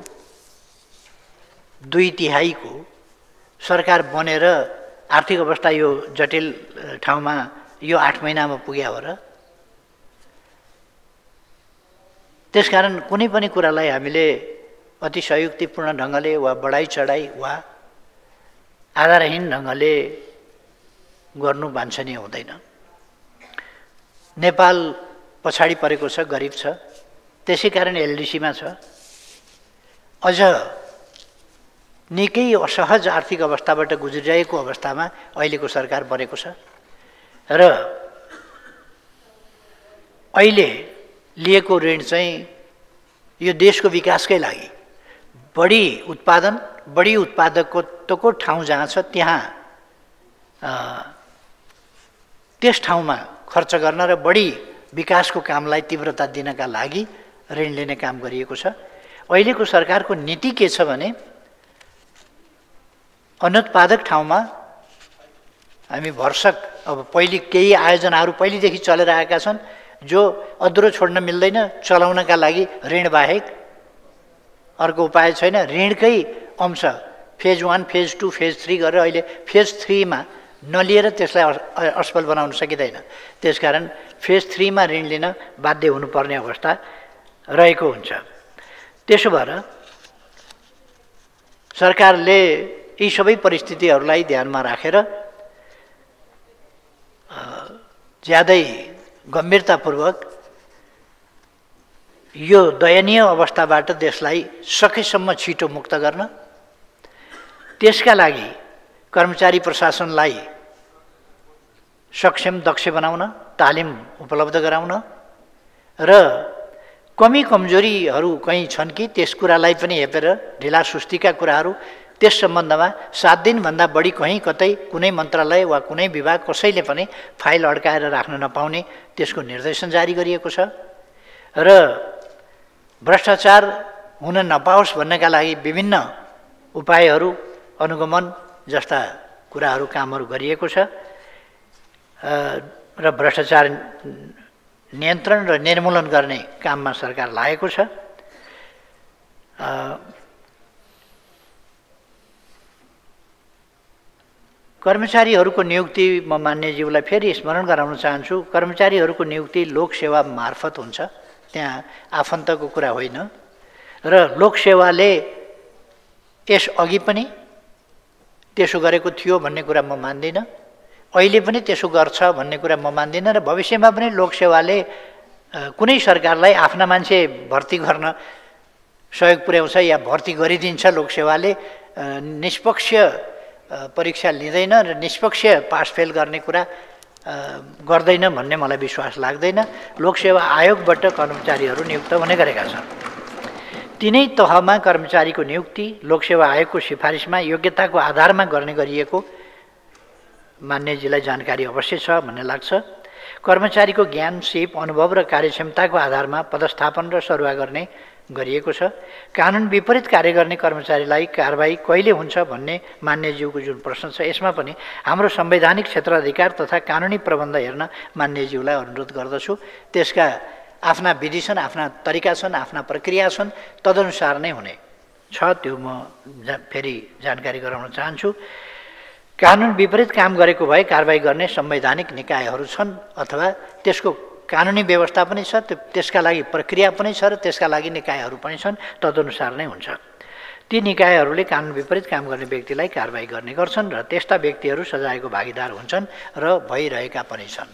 2/3 सरकार बनेर आर्थिक अवस्था यो जटिल ठाउँमा यो 8 महिनामा पुग्यो हो र। त्यसकारण कुनै पनि कुरालाई हामीले अति संयुक्तिपूर्ण ढङ्गले वा बढाइ चढाइ वा आधारहीन ढङ्गले गर्नु वाञ्छनीय हुँदैन। नेपाल पछाडि परेको छ, गरिब छ, त्यसै कारण एलडिसीमा छ। अझ निकै असहज आर्थिक अवस्थाबाट गुज्रिरहेको अवस्थामा अहिलेको सरकार बनेको छ र अहिले लिएको ऋण चाहिँ यो देशको विकासकै लागि, बढी उत्पादन, बढी उत्पादकत्वको ठाउँ जहाँ छ त्यहाँ त्यस ठाउँमा खर्च गर्न र बढी विकासको कामलाई तीव्रता दिनका लागि ऋण लिने काम गरिएको छ। अहिलेको सरकारको नीति के छ भने अनुत्पादक ठाउँमा हामी भरसक, अब पहिले केही आयोजनाहरू पहिलेदेखि चलेर आएका छन् जो अधुरो छोड्न मिल्दैन, चलाउनका लागि ऋण बाहेक अर्को उपाय छैन। ऋणकै अंश फेज 1, फेज 2, फेज 3 गरेर अहिले फेज 3 मा नलिएर त्यसलाई असफल बनाउन सकिँदैन। त्यसकारण फेज 3 मा ऋण लिन बाध्य हुनुपर्ने अवस्था रहेको हुन्छ। त्यसो भएर सरकारले यी सबै परिस्थितिहरूलाई ध्यानमा राखेर ज्यादै गम्भीरतापूर्वक यो दयनीय अवस्थाबाट देशलाई सकेसम्म छिटो मुक्त गर्न, त्यसका लागि कर्मचारी प्रशासनलाई सक्षम, दक्ष बनाउन, तालिम उपलब्ध गराउन र कमी कमजोरीहरू कहीँ छन् कि त्यस कुरालाई पनि हेपेर ढिला सुस्तीका कुराहरू, त्यस सम्बन्धमा 7 दिनभन्दा बढी कहीँ कतै कुनै मन्त्रालय वा कुनै विभाग कसैले पनि फाइल अड्काएर राख्न नपाउने त्यसको निर्देशन जारी गरिएको छ र भ्रष्टाचार हुन नपाओस् भन्नका लागि विभिन्न उपायहरू, अनुगमन जस्ता कुराहरू, कामहरू गरिएको छ र भ्रष्टाचार नियन्त्रण र निर्मूलन गर्ने काममा सरकार लागेको छ। कर्मचारीहरूको नियुक्ति म मान्यज्यूलाई फेरि स्मरण गराउन चाहन्छु। कर्मचारीहरूको नियुक्ति लोकसेवा मार्फत हुन्छ, त्यहाँ आफन्तको कुरा होइन र लोकसेवाले यस अघि पनि त्यसो गरेको थियो भन्ने कुरा म मान्दिनँ, अहिले पनि त्यसो गर्छ भन्ने कुरा म मान्दिनँ र भविष्यमा पनि लोकसेवाले कुनै सरकारलाई आफ्ना मान्छे भर्ती गर्न सहयोग पुर्याउँछ या भर्ती गरिदिन्छ। लोकसेवाले निष्पक्ष परीक्षा लिँदैन र निष्पक्ष पास फेल गर्ने कुरा गर्दैन भन्ने मलाई विश्वास लाग्दैन। लोकसेवा आयोगबाट कर्मचारीहरू नियुक्त हुने गरेका छन्। तिनै तहमा कर्मचारीको नियुक्ति लोकसेवा आयोगको सिफारिसमा योग्यताको आधारमा गर्ने गरिएको मान्यजीलाई जानकारी अवश्य छ भन्ने लाग्छ। कर्मचारीको ज्ञान, सिप, अनुभव र कार्यक्षमताको आधारमा पदस्थापन र सरुवा गर्ने गरिएको छ। कानुन विपरीत कार्य गर्ने कर्मचारीलाई कारबाही कहिले हुन्छ भन्ने मान्यज्यूको जुन प्रश्न छ, यसमा पनि हाम्रो संवैधानिक क्षेत्राधिकार तथा कानुनी प्रबन्ध हेर्न मान्यज्यूलाई अनुरोध गर्दछु। त्यसका आफ्ना विधि छन्, आफ्ना तरिका छन्, आफ्ना प्रक्रिया छन्, तदनुसार नै हुने छ। त्यो म फेरि जानकारी गराउन चाहन्छु। कानुन विपरीत काम गरेको भए कारबाही गर्ने संवैधानिक निकायहरू छन् अथवा त्यसको कानुनी व्यवस्था पनि छ, त्यसका लागि प्रक्रिया पनि छ र त्यसका लागि निकायहरू पनि छन्, तदनुसार नै हुन्छ। ती निकायहरूले कानुन विपरीत काम गर्ने व्यक्तिलाई कारबाही गर्ने गर्छन् र त्यस्ता व्यक्तिहरू सजायको भागीदार हुन्छन् र भइरहेका पनि छन्।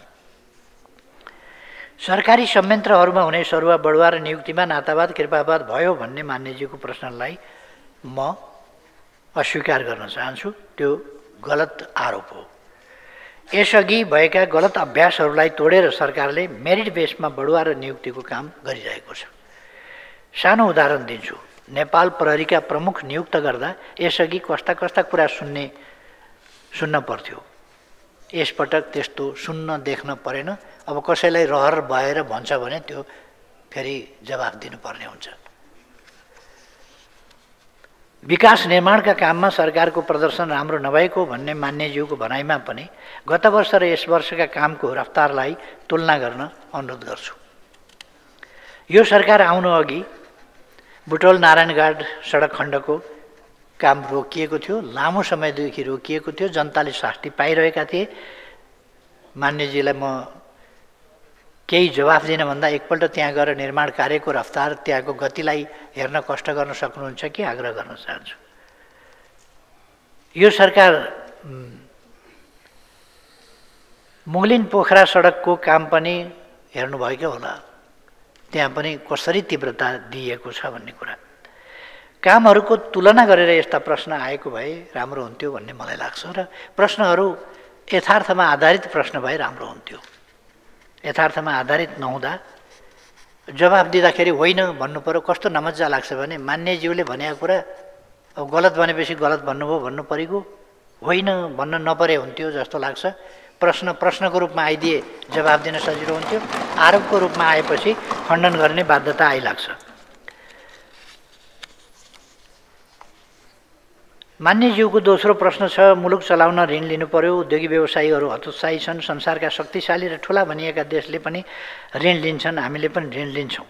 सरकारी संयन्त्रहरूमा हुने सरुवा बढुवा र नियुक्तिमा नातावाद कृपावाद भयो भन्ने मान्यजीको प्रश्नलाई म अस्वीकार गर्न चाहन्छु। त्यो गलत आरोप हो। यसअघि भएका गलत अभ्यासहरूलाई तोडेर सरकारले मेरिट बेसमा बढुवा र नियुक्तिको काम गरिरहेको छ। सानो उदाहरण दिन्छु। नेपाल प्रहरीका प्रमुख नियुक्त गर्दा यसअघि कस्ता कस्ता कुरा सुन्न पर्थ्यो। यसपटक त्यस्तो सुन्न देख्न परेन। अब कसैलाई रहर भएर भन्छ भने त्यो फेरि जवाफ दिनुपर्ने हुन्छ। विकास निर्माणका काममा सरकारको प्रदर्शन राम्रो नभएको भन्ने मान्यज्यूको भनाइमा पनि गत वर्ष र यस वर्षका कामको रफ्तारलाई तुलना गर्न अनुरोध गर्छु। यो सरकार आउनु अघि बुटोल नारायणघाट सडक खण्डको काम रोकिएको थियो, लामो समयदेखि रोकिएको थियो, जनताले शास्ति पाइरहेका थिए। मान्यजीलाई म केही जवाफ दिन भन्दा एकपल्ट त्यहाँ गएर निर्माण कार्यको रफ्तार, त्यहाँको गतिलाई हेर्न कष्ट गर्न सक्नुहुन्छ कि आग्रह गर्न चाहन्छु। यो सरकार मुगलिन पोखरा सडकको काम पनि हेर्नुभएको होला, त्यहाँ पनि कसरी तीव्रता दिएको छ भन्ने कुरा। कामहरूको तुलना गरेर यस्ता प्रश्न आएको भए राम्रो हुन्थ्यो भन्ने मलाई लाग्छ र प्रश्नहरू यथार्थमा आधारित प्रश्न भए राम्रो हुन्थ्यो। यथार्थमा आधारित नहुँदा जवाफ दिँदाखेरि होइन भन्नु पर्यो। कस्तो नमज्जा लाग्छ भने मान्यज्यूले भनेको कुरा अब गलत भनेपछि गलत भन्नुभयो भन्नु परेको, होइन भन्न नपरे हुन्थ्यो जस्तो लाग्छ। प्रश्नको रूपमा आइदिए जवाफ दिन सजिलो हुन्थ्यो, आरोपको रूपमा आएपछि खण्डन गर्ने बाध्यता आइलाग्छ। मान्यज्यूको दोस्रो प्रश्न छ, मुलुक चलाउन ऋण लिनु पर्यो, उद्योगी व्यवसायीहरू हतोत्साही छन्, संसारका शक्तिशाली र ठुला भनिएका देशले पनि ऋण लिन्छन्, हामीले पनि ऋण लिन्छौँ।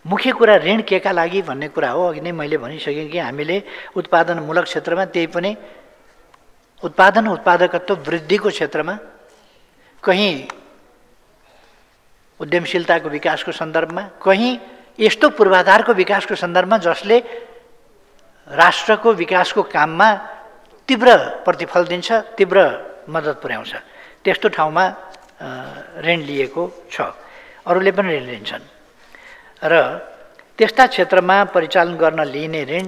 मुख्य कुरा ऋण केका लागि भन्ने कुरा हो। अघि नै मैले भनिसकेँ कि हामीले उत्पादनमूलक क्षेत्रमा, त्यही पनि उत्पादकत्व वृद्धिको क्षेत्रमा, कहीँ उद्यमशीलताको विकासको सन्दर्भमा, कहीँ यस्तो पूर्वाधारको विकासको सन्दर्भमा जसले राष्ट्रको विकासको काममा तीव्र प्रतिफल दिन्छ, तीव्र मद्दत पुर्याउँछ, त्यस्तो ठाउँमा ऋण लिएको छ। अरूले पनि ऋण लिन्छन् र त्यस्ता क्षेत्रमा परिचालन गर्न लिइने ऋण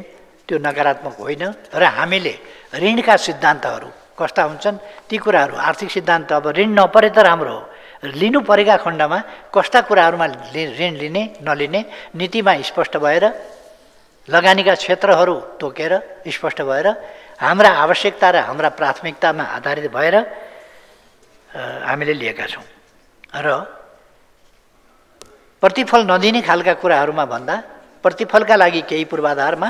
त्यो नकारात्मक होइन। र हामीले ऋणका सिद्धान्तहरू कस्ता हुन्छन् ती कुराहरू, आर्थिक सिद्धान्त, अब ऋण नपरे त राम्रो हो, लिनु परेका खण्डमा कस्ता कुराहरूमा ऋण लिने नलिने नीतिमा स्पष्ट भएर, लगानीका क्षेत्रहरू तोकेर स्पष्ट भएर, हाम्रा आवश्यकता र हाम्रा प्राथमिकतामा आधारित भएर हामीले लिएका छौँ। र प्रतिफल नदिने खालका कुराहरूमा भन्दा प्रतिफलका लागि केही पूर्वाधारमा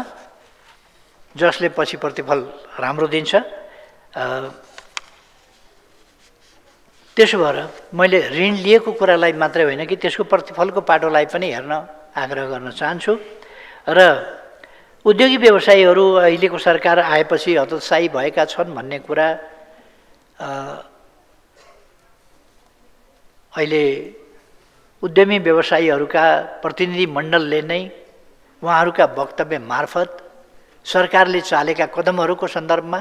जसले पछि प्रतिफल राम्रो दिन्छ, त्यसो भएर मैले ऋण लिएको कुरालाई मात्रै होइन कि त्यसको प्रतिफलको पाटोलाई पनि हेर्न आग्रह गर्न चाहन्छु। र उद्योगी व्यवसायीहरू अहिलेको सरकार आएपछि हतोत्साही भएका छन् भन्ने कुरा अहिले उद्यमी व्यवसायीहरूका प्रतिनिधि मण्डलले नै उहाँहरूका वक्तव्य मार्फत सरकारले चालेका कदमहरूको सन्दर्भमा,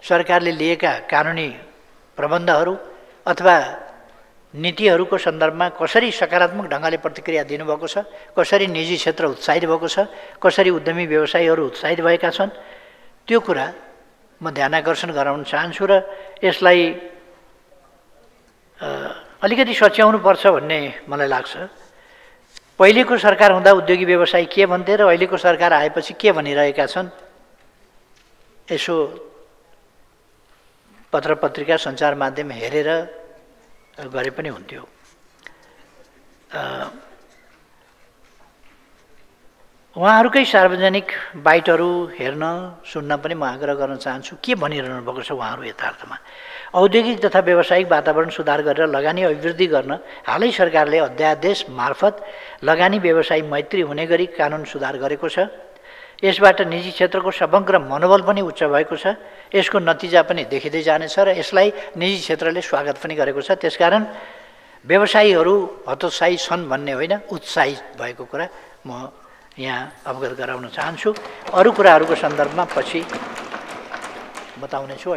सरकारले लिएका कानुनी प्रबन्धहरू अथवा नीतिहरूको सन्दर्भमा कसरी सकारात्मक ढङ्गले प्रतिक्रिया दिनुभएको छ, कसरी निजी क्षेत्र उत्साहित भएको छ, कसरी उद्यमी व्यवसायीहरू उत्साहित भएका छन्, त्यो कुरा म ध्यानाकर्षण गराउन चाहन्छु। र यसलाई अलिकति सच्याउनु पर्छ भन्ने मलाई लाग्छ। पहिलेको सरकार हुँदा उद्योगी व्यवसायी के भन्थे र अहिलेको सरकार आएपछि के भनिरहेका छन् यसो पत्र पत्रिका सञ्चार माध्यम हेरेर गरे पनि हुन्थ्यो। उहाँहरूकै सार्वजनिक बाइटहरू हेर्न सुन्न पनि म आग्रह गर्न चाहन्छु के भनिरहनु भएको छ उहाँहरू यथार्थमा। औद्योगिक तथा व्यावसायिक वातावरण सुधार गरेर लगानी अभिवृद्धि गर्न हालै सरकारले अध्यादेश मार्फत लगानी व्यवसायी मैत्री हुने गरी कानुन सुधार गरेको छ। यसबाट निजी क्षेत्रको समग्र मनोबल पनि उच्च भएको छ। यसको नतिजा पनि देखिँदै जानेछ र यसलाई निजी क्षेत्रले स्वागत पनि गरेको छ। त्यसकारण व्यवसायीहरू हतोत्साही छन् भन्ने होइन, उत्साहित भएको कुरा म यहाँ अवगत गराउन चाहन्छु। अरू कुराहरूको सन्दर्भमा पछि बताउने छु।